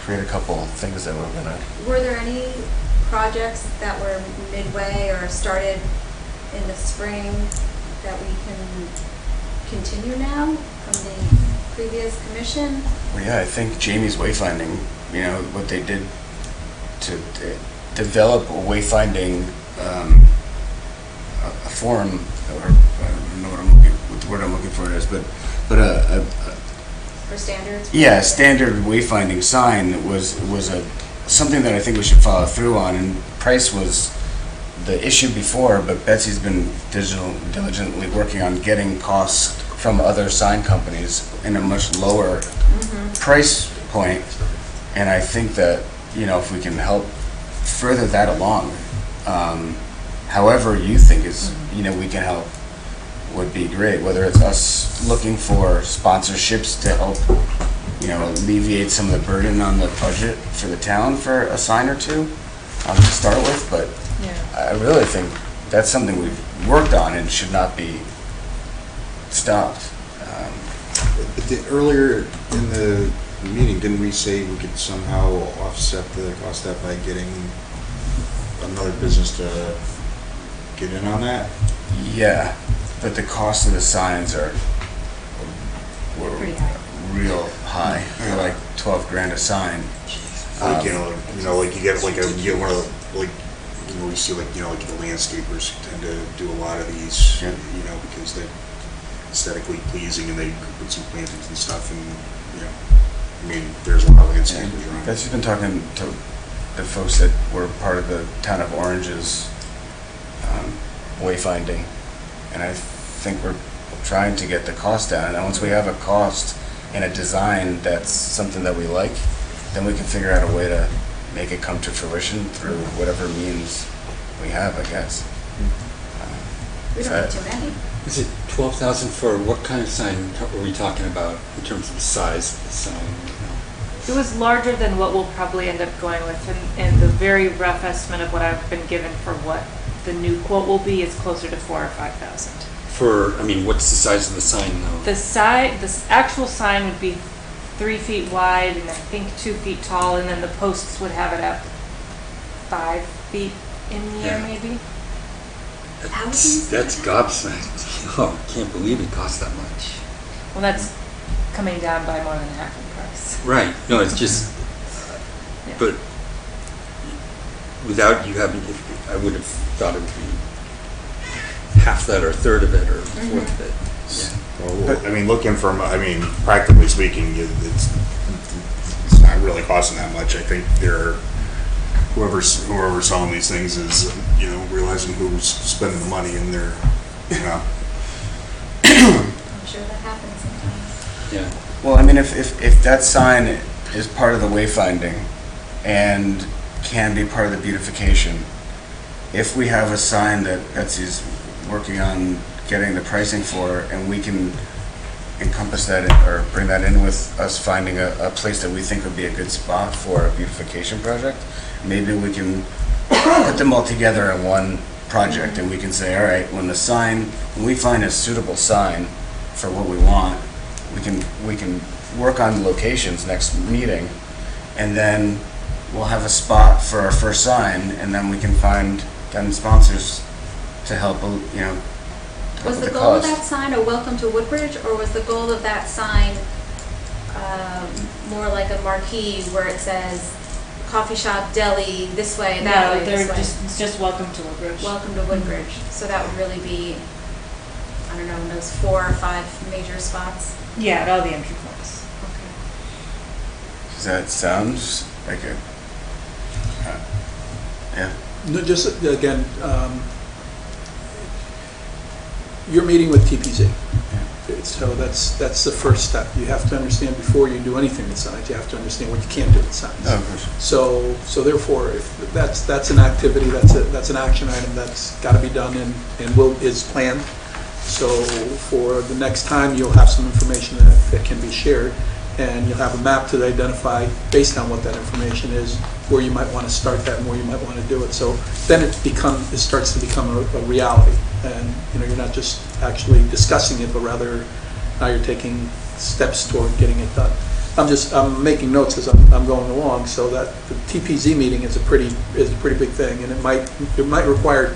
create a couple things that we're gonna.
Were there any projects that were midway or started in the spring that we can continue now from the previous commission?
Well, yeah, I think Jamie's wayfinding, you know, what they did to develop a wayfinding, a forum, or I don't know what the word I'm looking for is, but
For standards?
yeah, a standard wayfinding sign was something that I think we should follow through on, and price was the issue before, but Betsy's been diligently working on getting costs from other sign companies in a much lower price point, and I think that, you know, if we can help further that along, however you think is, you know, we can help, would be great, whether it's us looking for sponsorships to help, you know, alleviate some of the burden on the budget for the town for a sign or two to start with, but I really think that's something we've worked on and should not be stopped.
Earlier in the meeting, didn't we say we could somehow offset the cost of that by getting another business to get in on that?
Yeah, but the cost of the signs were
Pretty high.
real high. They're like 12 grand a sign.
Like, like you get you get one of the, like, we see like the landscapers tend to do a lot of these,
Yeah.
because they're aesthetically pleasing and they put some plantings and stuff, and there's a lot of landscapers around.
Betsy's been talking to the folks that were part of the town of Orange's wayfinding, and I think we're trying to get the cost down. And once we have a cost and a design that's something that we like, then we can figure out a way to make it come to fruition through whatever means we have, I guess.
We don't need too many.
Is it 12,000 for what kind of sign are we talking about in terms of the size of the sign?
It was larger than what we'll probably end up going with, and the very rough estimate of what I've been given for what the new quote will be is closer to 4,000 or 5,000.
What's the size of the sign though?
The actual sign would be 3 feet wide and I think 2 feet tall, and then the posts would have it up 5 feet in the air,
Yeah.
maybe.
That's gobsmacked. Oh, I can't believe it costs that much.
Well, that's coming down by more than half the price.
Right. No, it's just,
Yeah.
but without you having, I would have thought it would be half that or a third of it or a fourth of it. Yeah.
Well, looking from, practically speaking, it's not really costing that much. I think whoever's selling these things is, realizing who's spending the money, and they're,
I'm sure that happens sometimes.
Yeah.
Well, if that sign is part of the wayfinding and can be part of the beautification, if we have a sign that Betsy's working on getting the pricing for, and we can encompass that or bring that in with us finding a place that we think would be a good spot for a beautification project, maybe we can put them all together in one project, and we can say, all right, when we find a suitable sign for what we want, we can work on the locations next meeting, and then we'll have a spot for our first sign, and then we can find then sponsors to help,
Was
with
the goal of
cost.
that sign a welcome to Woodbridge, or was the goal of that sign more like a marquee where it says coffee shop, deli, this way, that way, this way?
It's just welcome to Woodbridge.
Welcome to Woodbridge. So that would really be, I don't know, in those 4 or 5 major spots?
Yeah, at all the entry points.
Okay.
Does that sound like a, yeah.
No, just, again, you're meeting with TPZ. So that's the first step. You have to understand before you do anything with signs, you have to understand what you can't do with signs.
Oh, of course.
So therefore, if that's an activity, that's an action item that's got to be done and is planned. So for the next time, you'll have some information that can be shared, and you'll have a map to identify, based on what that information is, where you might want to start that and where you might want to do it. So then it starts to become a reality. And, you're not just actually discussing it, but rather now you're taking steps toward getting it done. I'm making notes as I'm going along, so that the TPZ meeting is a pretty big thing, and it might require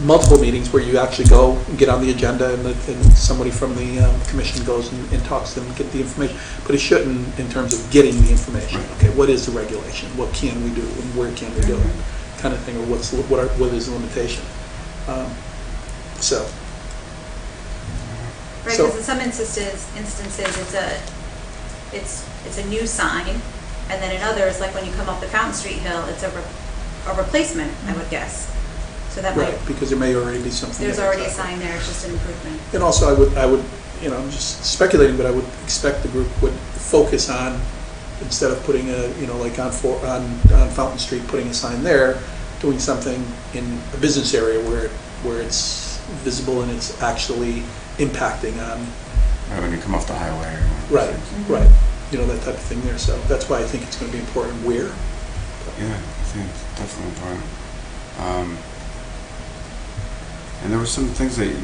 multiple meetings where you actually go and get on the agenda, and somebody from the commission goes and talks to them and get the information. But it shouldn't in terms of getting the information. Okay, what is the regulation? What can we do, and where can we do it? Kind of thing, or what is the limitation? So.
Right,
So-
because in some instances, it's a new sign, and then in others, like when you come up the Fountain Street Hill, it's a replacement, I would guess. So that might,
Right, because there may already be something.
there's
there,
already a
exactly.
sign there, it's just an improvement.
And also, I would, I'm just speculating, but I would expect the group would focus on, instead of putting like on Fountain Street, putting a sign there, doing something in a business area where it's visible and it's actually impacting on.
Right, when you come off the highway.
Right, right. That type of thing there. So that's why I think it's going to be important where.
Yeah, I think it's definitely important. And there were some things that,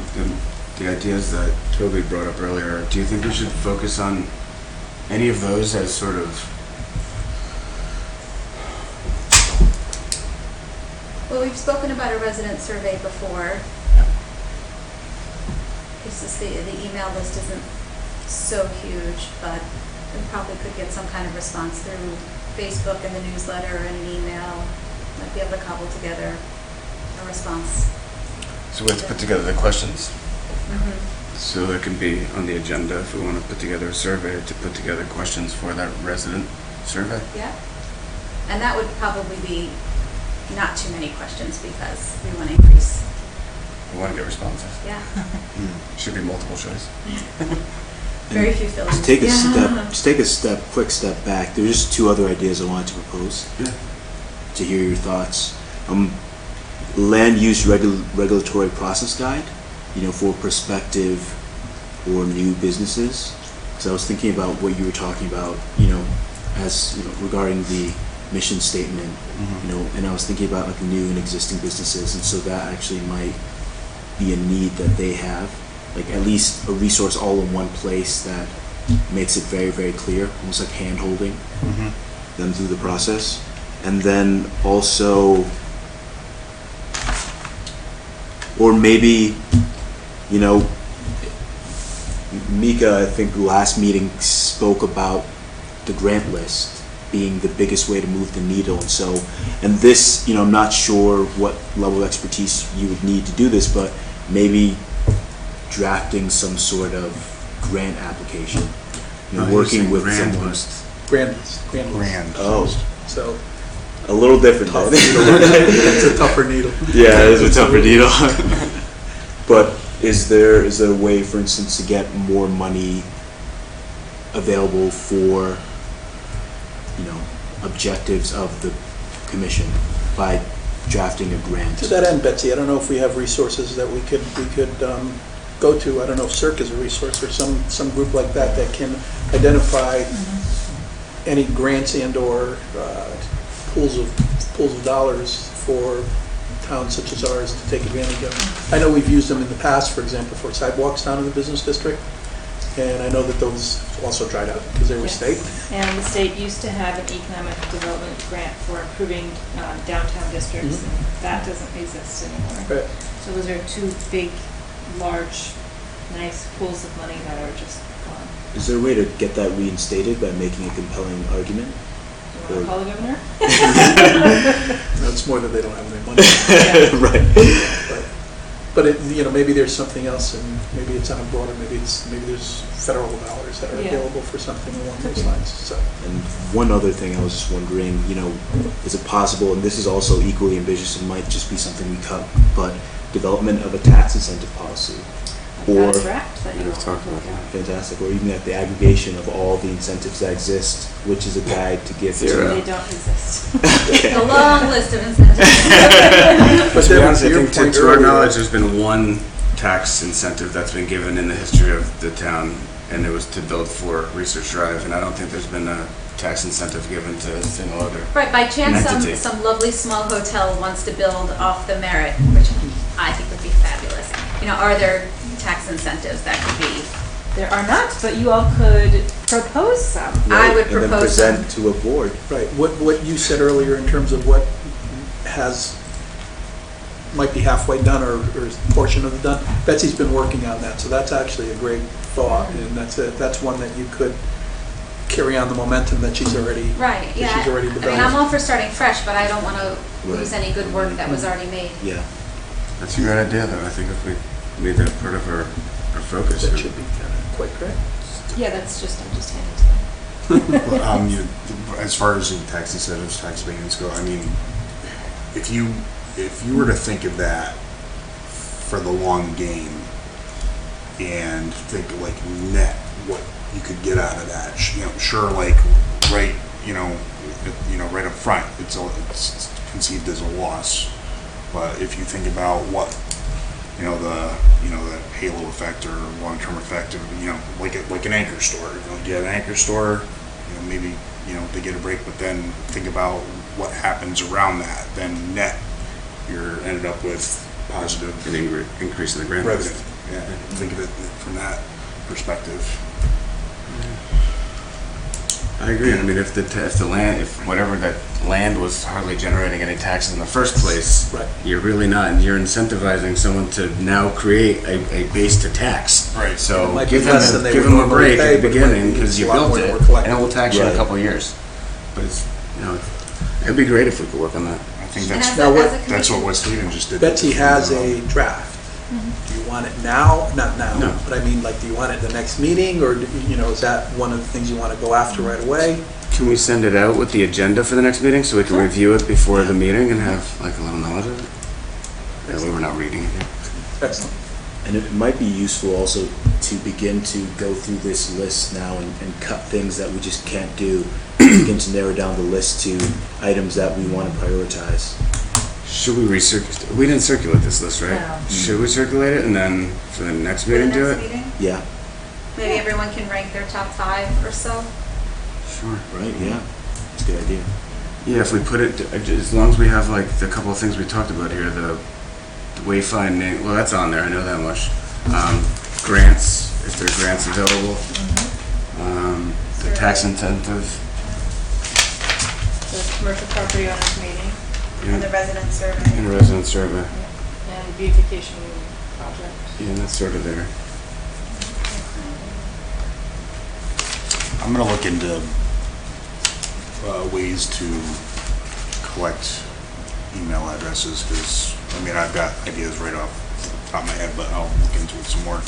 the ideas that Toby brought up earlier, do you think we should focus on any of those as sort of,
Well, we've spoken about a resident survey before. It's just the email list isn't so huge, but we probably could get some kind of response through Facebook and the newsletter and an email. Might be able to cobble together a response.
so we have to put together the questions?
Mm-hmm.
So it can be on the agenda if we want to put together a survey, to put together questions for that resident survey.
Yeah. And that would probably be not too many questions because we want to increase.
We want to get responses.
Yeah.
Should be multiple choice.
Very few fillings.
Just take a quick step back. There's just two other ideas I wanted to propose.
Yeah.
To hear your thoughts. Land use regulatory process guide, for prospective or new businesses. So I was thinking about what you were talking about, as regarding the mission statement, and I was thinking about like new and existing businesses, and so that actually might be a need that they have, like at least a resource all in one place that makes it very, very clear, almost like hand-holding them through the process. And then also, or maybe, Mika, I think last meeting spoke about the grant list being the biggest way to move the needle. And this, I'm not sure what level of expertise you would need to do this, but maybe drafting some sort of grant application, working with someone.
Grand list.
Oh,
So
a little different.
tough
then.
needle. It's a tougher needle.
Yeah, it is a tougher needle. But is there a way, for instance, to get more money available for, objectives of the commission by drafting a grant?
To that end, Betsy, I don't know if we have resources that we could go to. I don't know if CERC is a resource or some group like that can identify any grants and/or pools of dollars for towns such as ours to take advantage of. I know we've used them in the past, for example, for sidewalks down in the business district, and I know that those also dried out because they were
Yes.
state.
And the state used to have an economic development grant for improving downtown districts, and that doesn't exist anymore.
Right.
So those are two big, large, nice pools of money that are just gone.
Is there a way to get that reinstated by making a compelling argument?
You want to call the governor?
No, it's more that they don't have any money.
Right.
But it, maybe there's something else, and maybe it's on a broader, maybe there's federal dollars that are
Yeah.
available for something along those lines, so.
And one other thing I was just wondering, is it possible, and this is also equally ambitious, it might just be something we cut, but development of a tax incentive policy?
I've got
Or,
a draft that you
We've
want
talked
to look
about
at.
fantastic, or even at the aggregation of all the incentives that exist, which is a guide to give to.
They don't exist.
A long list of incentives.
But
To be
then,
honest, I
to your
think
point
to our
earlier-
knowledge, there's been one tax incentive that's been given in the history of the town, and it was to build for Research Drive, and I don't think there's been tax incentive given to a single other.
Right, by chance,
entity.
some lovely small hotel wants to build off the merit, which I think would be fabulous. You know, are there tax incentives that could be?
There are not, but you all could propose some.
I would
And then
propose some.
present to a board.
Right, what you said earlier in terms of what might be halfway done or a portion of it done, Betsy's been working on that, so that's actually a great thought, and that's one that you could carry on the momentum that she's already,
Right,
that
yeah.
she's already
I mean, I'm
developed.
all for starting fresh, but I don't want to
Right.
lose any good work that was already made.
Yeah.
That's a great idea, though. I think if we made that part of our focus.
That should be kind of quite great.
Yeah, I'm just handing to them.
Well, as far as the tax incentives, tax abatements go, I mean, if you were to think of that for the long game and think like net what you could get out of that, sure, like right, right up front, it's conceived as a loss, but if you think about what the halo effect or long-term effect of like an anchor store, you have an anchor store, maybe they get a break, but then think about what happens around that, then net you're ended up with positive
An increase in the grant.
revenue. Yeah, think of it from that perspective.
I agree. I mean, if whatever that land was hardly generating any taxes in the first place,
Right.
you're really not. You're incentivizing someone to now create a base to tax.
Right.
So
It might
give
be
them
less than they
give
would
them a
normally
break
pay,
at the
but it might
beginning
be
because you
a lot
built
more
it,
than we're collecting.
and it will tax you in a
Right.
couple of years. But it's it'd be great if we could work on that.
I think
And
that's
as
Now, what-
a
that's
commission,
what West Haven just did.
Betsy has a draft. Do you want it now? Not now,
No.
but I mean, like, do you want it the next meeting, or, is that one of the things you want to go after right away?
Can we send it out with the agenda for the next meeting so we can review it before the meeting and have like a little knowledge of it? That way we're not reading it here.
Excellent.
And it might be useful also to begin to go through this list now and cut things that we just can't do, begin to narrow down the list to items that we want to prioritize.
Should we recirculate? We didn't circulate this list, right?
No.
Should we circulate it and then for the next
for the
meeting do
next
it?
meeting,
Yeah,
maybe everyone can rank their top 5 or so.
Sure.
right, yeah. That's a good idea.
Yeah, if we put it, as long as we have like the couple of things we talked about here, the wayfind name, well, that's on there, I know that much. Grants, if there's grants available. The tax incentive.
The commercial property owners meeting
And the resident survey.
And resident survey.
and beautification project.
Yeah, and that's sort of there.
I'm gonna look into ways to collect email addresses, because, I've got ideas right off the top of my head, but I'll look into it some more.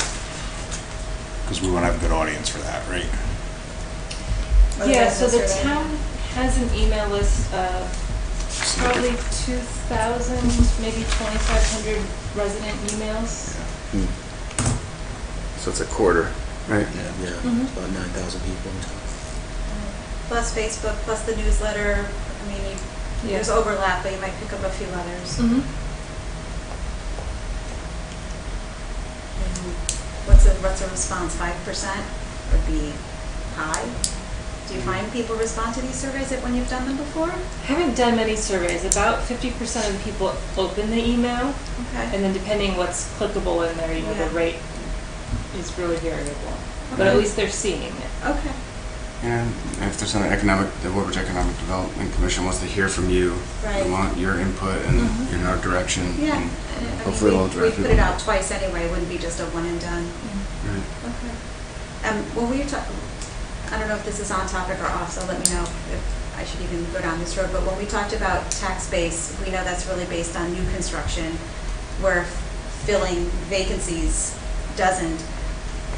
Because we want to have a good audience for that, right?
Yeah, so the
Resident survey.
town has an email list of probably 2,000, maybe 2,500 resident emails.
So it's a quarter, right?
Yeah, it's about 9,000 people in total.
Plus Facebook, plus the newsletter. I mean, there's overlap, but you might pick up a few letters.
Mhm.
What's a response? 5% would be high. Do you find people respond to these surveys when you've done them before?
Haven't done many surveys. About 50% of the people open the email,
Okay.
and then depending what's clickable in there,
Yeah.
the rate is really variable. But at
Okay.
least they're seeing it.
Okay.
And if there's an the Woodbridge Economic Development Commission wants to hear from you,
Right.
they want your input and in our direction.
Yeah.
and
I
hopefully
mean,
it'll
we
drive
put it
people.
out twice anyway. It wouldn't be just a one and done.
Right.
Okay. When we talk, I don't know if this is on topic or off, so let me know if I should even go down this road. But when we talked about tax base, we know that's really based on new construction, where filling vacancies doesn't.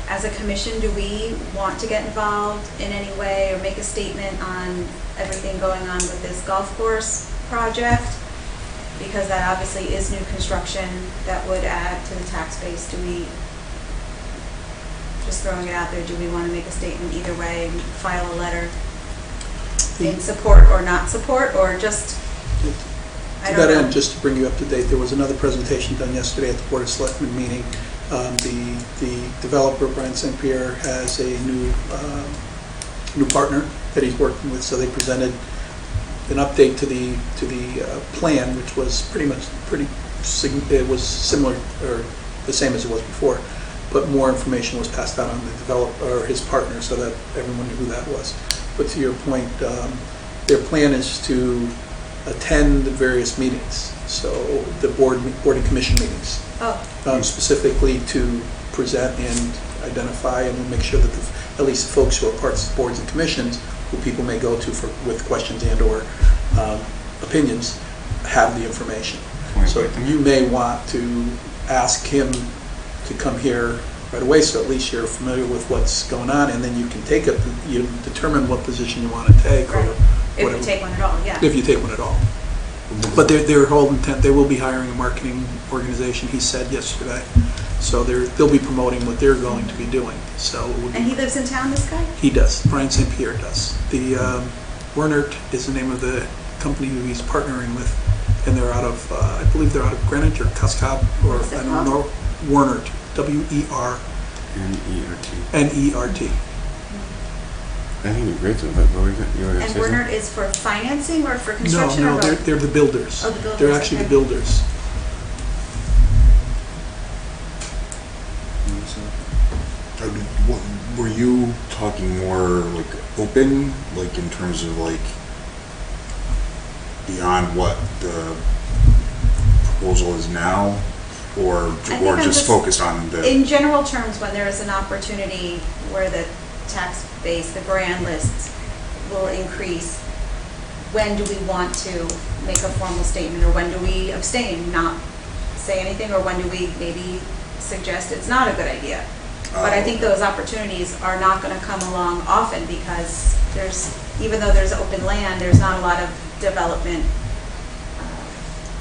As a commission, do we want to get involved in any way or make a statement on everything going on with this golf course project? Because that obviously is new construction that would add to the tax base. Do we, just throwing it out there, do we want to make a statement either way, file a letter in support or not support, or just, I
To
don't
that
know.
end, just to bring you up to date, there was another presentation done yesterday at the Board of Selectmen meeting. The developer, Brian St. Pierre, has a new partner that he's working with. So they presented an update to the plan, which was it was similar or the same as it was before, but more information was passed out on the developer or his partner so that everyone knew who that was. But to your point, their plan is to attend the various meetings, so the board and commission meetings, specifically to present and identify and make sure that at least the folks who are parts of boards and commissions, who people may go to with questions and or opinions, have the information. So you may want to ask him to come here right away, so at least you're familiar with what's going on, and then you can you determine what position you want to take, or
Right. If
whatever.
you take one at all, yeah.
If you take one at all. But their whole intent, they will be hiring a marketing organization, he said yesterday. So they'll be promoting what they're going to be doing, so. it would be-
And he lives in town, this guy?
He does, Brian St. Pierre does. The Wernert is the name of the company who he's partnering with, and they're out of, I believe they're out of Greenwich or Cuscap, or
What's it
I don't know, Wernert, W-E-R-N-E-R-T.
N-E-R-T. I think it'd be great to invite, but you were gonna
And
say something?
Wernert is for financing or for
No,
construction or
no,
both?
they're the builders.
Oh, the builders,
They're actually the
okay.
builders.
Were you talking more like open, like in terms of like beyond what the proposal is now, or
think I'm
just
just-
focused on the?
In general terms, when there is an opportunity where the tax base, the grand list will increase, when do we want to make a formal statement, or when do we abstain, not say anything, or when do we maybe suggest it's not a good idea? But I think those opportunities are not gonna come along often, because even though there's open land, there's not a lot of development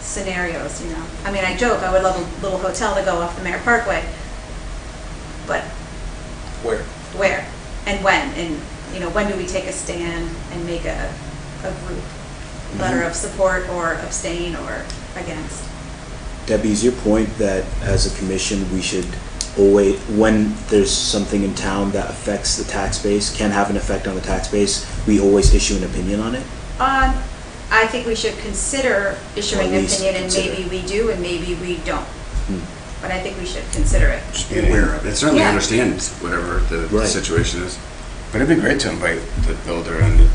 scenarios, you know? I mean, I joke, I would love a little hotel to go off the Mayor Parkway, but where and when, and, you know, when do we take a stand and make a group letter of support or abstain or against?
Debbie, is your point that as a commission, we should always, when there's something in town that affects the tax base, can have an effect on the tax base, we always issue an opinion on it?
I think we should consider issuing
Or at
an
least
opinion, and
consider.
maybe we do and maybe we don't. But I think we should consider it.
Just be aware of
It
it.
certainly
Yeah.
understands whatever the
Right.
situation is. But it'd be great to invite the builder and the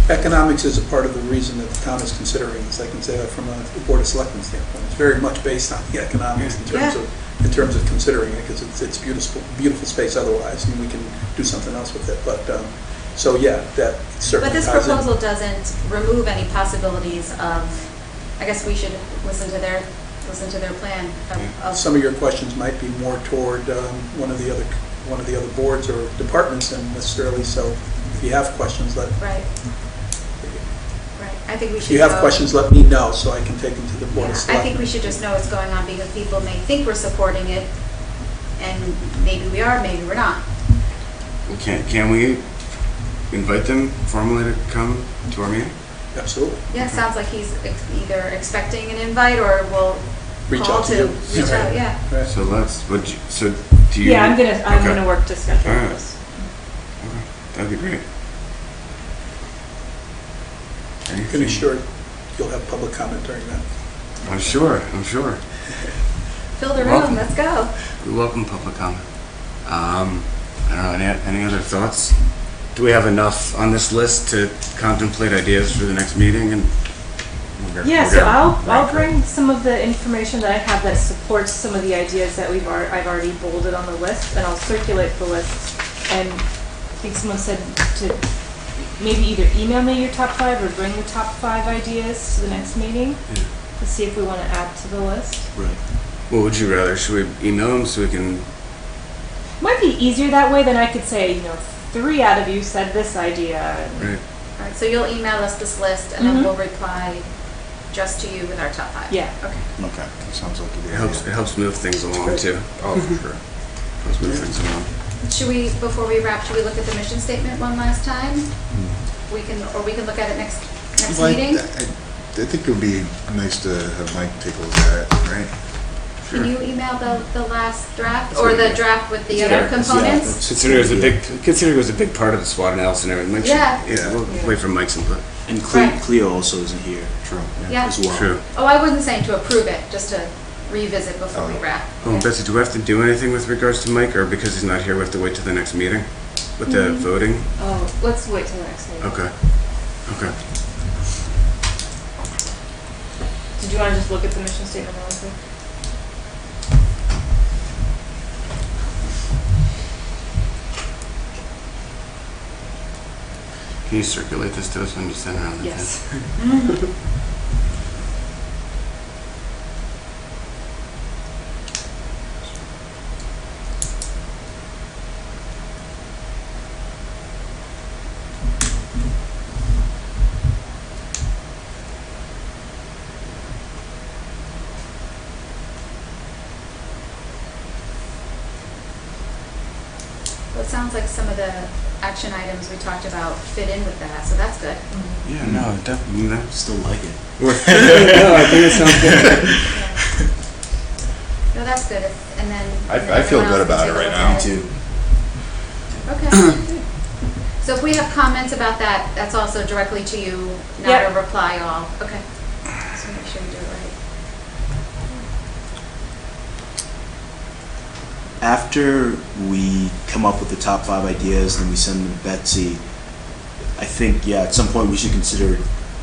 Economics is a part of the reason that the town is considering this. I can say that from a Board of Selectmen standpoint. It's very much based on the economics in terms of considering it, because it's beautiful space otherwise, and we can do something else with it. But, so yeah, that certainly
But this
ties in.
proposal doesn't remove any possibilities of, I guess we should listen to their plan of.
Some of your questions might be more toward one of the other boards or departments than necessarily, so if you have questions,
Right. I think we should.
if you have
know-
questions, let me know so I can take them to the Board
Yeah,
of
I
Selectmen.
think we should just know what's going on, because people may think we're supporting it, and maybe we are, maybe we're not.
Can we invite them formally to come to our meeting?
Absolutely.
Yeah, it sounds like he's either expecting an invite or will
Reach
call
out to
to
you.
reach out, yeah.
Right.
So do you?
Yeah, I'm
Okay.
gonna work to schedule
All right.
this.
Okay, that'd be great.
You can
Anything?
assure you'll have public comment during that.
I'm sure.
Fill the
Welcome.
room, let's go.
We welcome public comment. I don't know, any other thoughts? Do we have enough on this list to contemplate ideas for the next meeting? And
Yeah,
we're
so
gonna
I'll
rank
bring some of the information that I have that supports some of the ideas that I've already bolded on the list, and I'll circulate the list. And I think someone said to maybe either email me your top 5 or bring the top 5 ideas to the next meeting to see if we want to add to the list.
Right.
What would you rather? Should we email them so we can?
Might be easier that way than I could say, 3 out of you said this idea.
Right.
All right, so you'll email us this list, and then
Mhm.
we'll reply just to you with our top 5.
Yeah.
Okay.
Okay, that sounds like a good
It helps move things along
Great.
too.
Oh, for sure.
Helps move things along.
Should we, before we wrap, should we look at the mission statement one last time? We can look at it next
Like,
meeting?
I think it would be nice to have Mike take a look at it, right?
Can you email the last draft, or the draft with the other
Sure.
components?
Considering it was a big part of the SWOT analysis and everything. Mike should-
Yeah.
We'll wait for Mike's input.
And
Right.
Cleo also isn't here.
True.
Yeah.
As well.
True.
Oh, I wasn't saying to approve it, just to revisit before we
Oh.
wrap.
Oh,
Yeah.
Betsy, do we have to do anything with regards to Mike, or because he's not here, we have to wait till the next meeting with the voting?
Oh, let's wait till the next meeting.
Okay. Okay.
Did you want to just look at the mission statement real quick?
Can you circulate this to us when you send around the
Yes.
Well, it sounds like some of the action items we talked about fit in with that, so that's good.
Yeah, no, definitely. No,
Still like it.
no, I think it sounds good.
No, that's good, and then.
I feel
everyone
good
else
about
can
it
take a
right
look
now.
at it.
Too.
Okay, good. So if we have comments about that, that's also directly to you, not
Yep.
a reply all, okay. So make sure you do it right.
After we come up with the top 5 ideas and we send them to Betsy, I think, yeah, at some point we should consider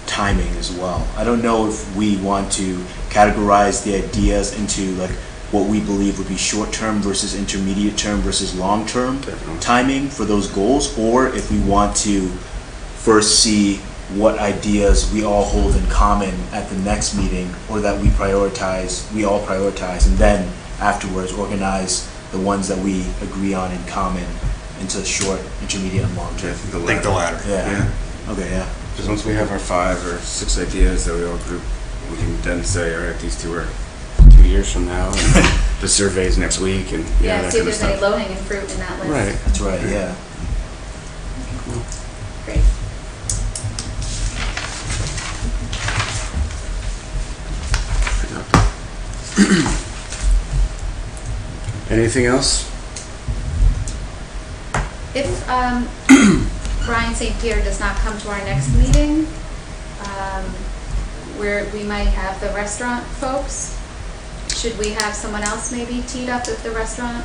timing as well. I don't know if we want to categorize the ideas into like what we believe would be short-term versus intermediate term versus long-term
Definitely.
timing for those goals, or if we want to first see what ideas we all hold in common at the next meeting, or that we all prioritize, and then afterwards organize the ones that we agree on in common into short, intermediate, and long
I
term.
think the
I think the
latter.
latter.
Yeah.
Yeah.
Okay, yeah.
Because once we have our 5 or 6 ideas that we all group, we can then say, all right, these 2 are 2 years from now, and the survey's next week, and
Yeah,
that
see if
kind of
there's any
stuff.
low-hanging fruit in that list.
Right.
That's right, yeah.
Great.
Anything else?
If Brian St. Pierre does not come to our next meeting, where we might have the restaurant folks, should we have someone else maybe teed up if the restaurant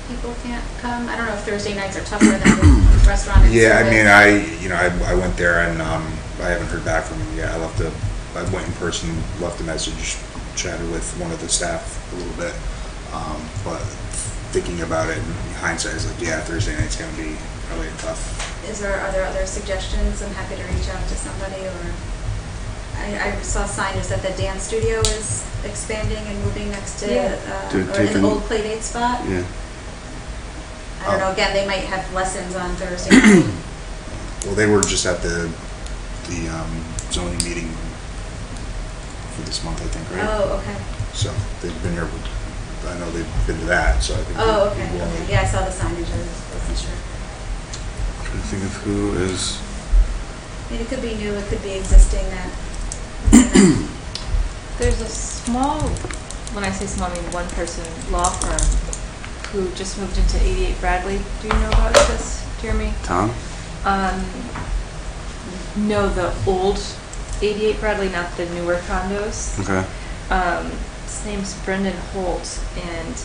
people can't come? I don't know if Thursday nights are tougher than the restaurant. and
Yeah, I
service.
mean, I went there and I haven't heard back from him yet. I went in person, left a message, chatted with one of the staff a little bit. But thinking about it in hindsight, is like, yeah, Thursday night's gonna be probably tough.
Are there other suggestions? I'm happy to reach out to somebody, or I saw signage that the dance studio is expanding and moving next to,
Yeah.
To
or
take
in
them-
the old play date spot.
Yeah.
I don't know, again, they might have lessons on Thursday night.
Well, they were just at the zoning meeting for this month, I think, right?
Oh, okay.
So they've been here. I know they've been to that, so I think.
Oh,
they'd
okay,
be willing.
okay. Yeah, I saw the signage, I wasn't sure.
Trying to think of who is.
I mean, it could be new, it could be existing that.
There's a small, when I say small, I mean one person law firm who just moved into 88 Bradley. Do you know about this, Jeremy?
Tom?
No, the old 88 Bradley, not the newer condos.
Okay.
His name's Brendan Holt, and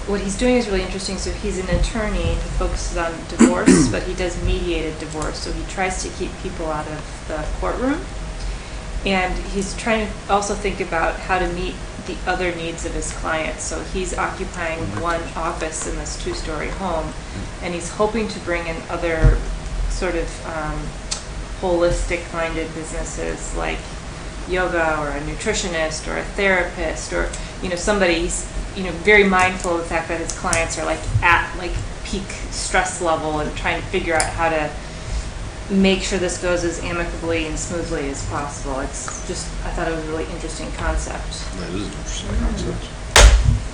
what he's doing is really interesting. So he's an attorney, he focuses on divorce, but he does mediated divorce, so he tries to keep people out of the courtroom. And he's trying to also think about how to meet the other needs of his clients. So he's occupying one office in this 2-story home, and he's hoping to bring in other sort of holistic-minded businesses like yoga or a nutritionist or a therapist, or somebody he's very mindful of the fact that his clients are at peak stress level, and trying to figure out how to make sure this goes as amicably and smoothly as possible. It's just, I thought it was a really interesting concept.
That is an interesting concept.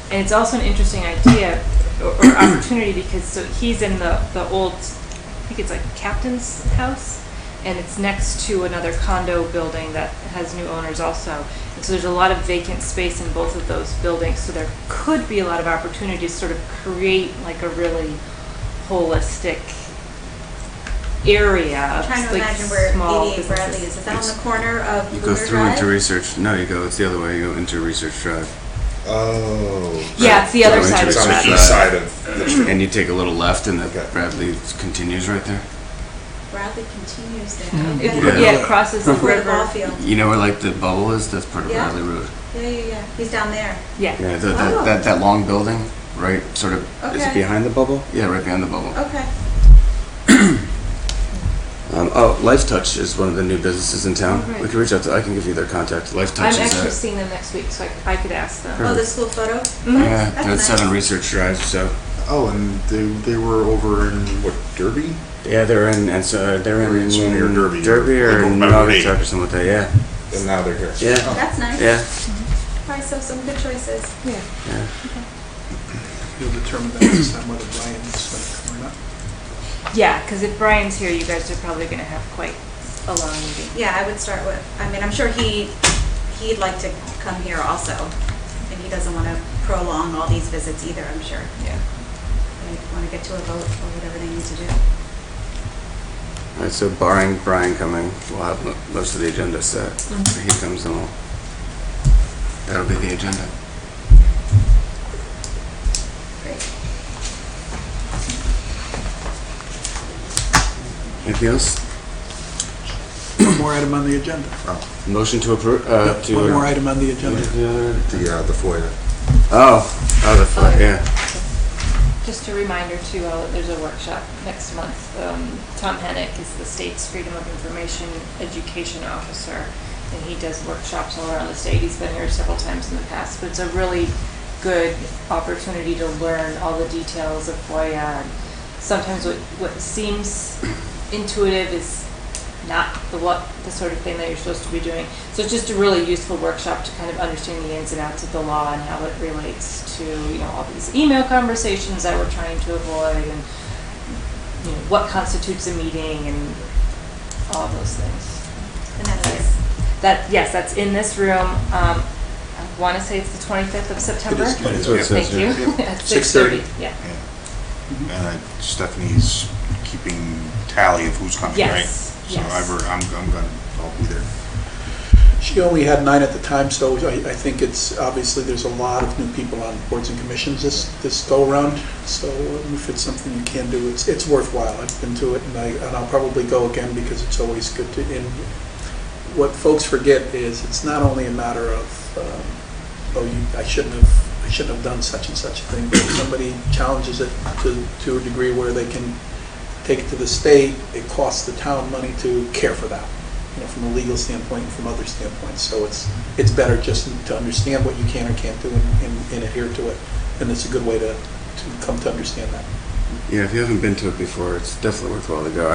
And it's also an interesting idea or opportunity because so he's in the old, I think it's like Captain's house, and it's next to another condo building that has new owners also. And And so there's a lot of vacant space in both of those buildings, so there could be a lot of opportunity to sort of create like a really holistic area
I'm
of
trying to
like
imagine where
small
88 Bradley is. Is that on the corner of
You go
Lunar
through into
Drive?
Research, no, it's the other way, you go into Research Drive.
Oh.
Yeah, it's the other
Go
side of
into
It's on the
Bradley.
east side of the street.
And you take a little left and the
Okay.
Bradley continues right there.
Bradley continues there.
It,
Okay.
yeah, it crosses the
Before the ball
river.
field.
You know where like the bubble is? That's part of
Yeah.
Bradley Road.
Yeah. He's down there.
Yeah.
Yeah,
Oh.
that long building, right, sort of, is it
Okay.
behind the bubble? Yeah, right behind the bubble.
Okay.
Life Touch is one of the new businesses in town.
Oh, right.
We can reach out to, I can give you their contact. Life Touch
I'm
is
actually
at,
seeing them next week, so I could ask them.
Oh, the school photo?
yeah,
That's
they're at 7
nice.
Research Drive, so.
Oh, and they were over in, what, Derby?
Yeah, they're in, and so they're in
So near Derby.
Derby or
Like over by
Naugatuck or something like that, yeah.
And now they're here.
Yeah,
That's nice.
yeah.
All right, so some good choices.
Yeah.
You'll determine that this time whether Brian's going to come or not.
Yeah, because if Brian's here, you guys are probably going to have quite a long meeting.
Yeah, I would start with, I mean, I'm sure he'd like to come here also. And he doesn't want to prolong all these visits either, I'm sure.
Yeah.
They want to get to a vote or whatever they need to do.
All right, so barring Brian coming, we'll have most of the agenda set. If he comes, then that'll be the agenda.
Great.
Anything else?
One more item on the agenda.
Motion to approve, to.
One more item on the agenda.
The FOIA.
The floor, yeah.
Just a reminder too, there's a workshop next month. Tom Hennick is the state's Freedom of Information Education Officer, and he does workshops all around the state. He's been here several times in the past, but it's a really good opportunity to learn all the details of FOIA. And sometimes what seems intuitive is not the sort of thing that you're supposed to be doing. So it's just a really useful workshop to kind of understand the ins and outs of the law and how it relates to, all these email conversations that we're trying to avoid, and what constitutes a meeting and all those things.
And that's
Yes, that's in this room. I want to say it's the 25th of September.
It is.
That's what it says,
Thank you.
yeah.
At
6:30.
6:30. Yeah.
And Stephanie's keeping tally of who's coming, right?
Yes.
So I'll be there.
She only had 9 at the time, so I think it's, obviously, there's a lot of new people on boards and commissions this go-around. So if it's something you can do, it's worthwhile. I've been to it, and I'll probably go again because it's always good to, and what folks forget is it's not only a matter of, I shouldn't have done such and such a thing, but if somebody challenges it to a degree where they can take it to the state, it costs the town money to care for that, from a legal standpoint and from other standpoints. So it's better just to understand what you can or can't do and adhere to it. And it's a good way to come to understand that.
Yeah, if you haven't been to it before, it's definitely worthwhile to go.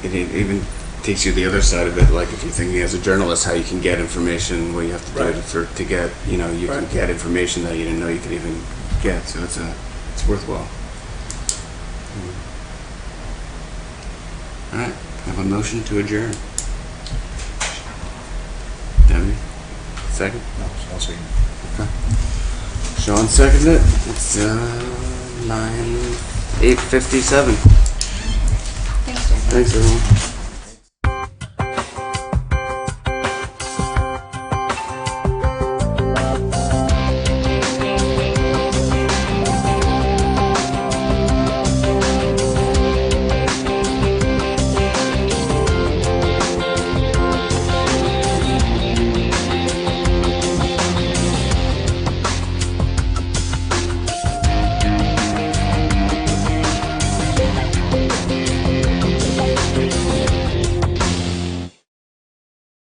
It even takes you the other side of it, like if you're thinking as a journalist how you can get information, what you have to do
Right.
to get, you can
Right.
get information that you didn't know you could even get, so it's worthwhile. All right, I have a motion to adjourn. Debbie, second?
No, I'll see.
Sean seconded it. It's 8:57.
Thanks, Jen.
Thanks, everyone.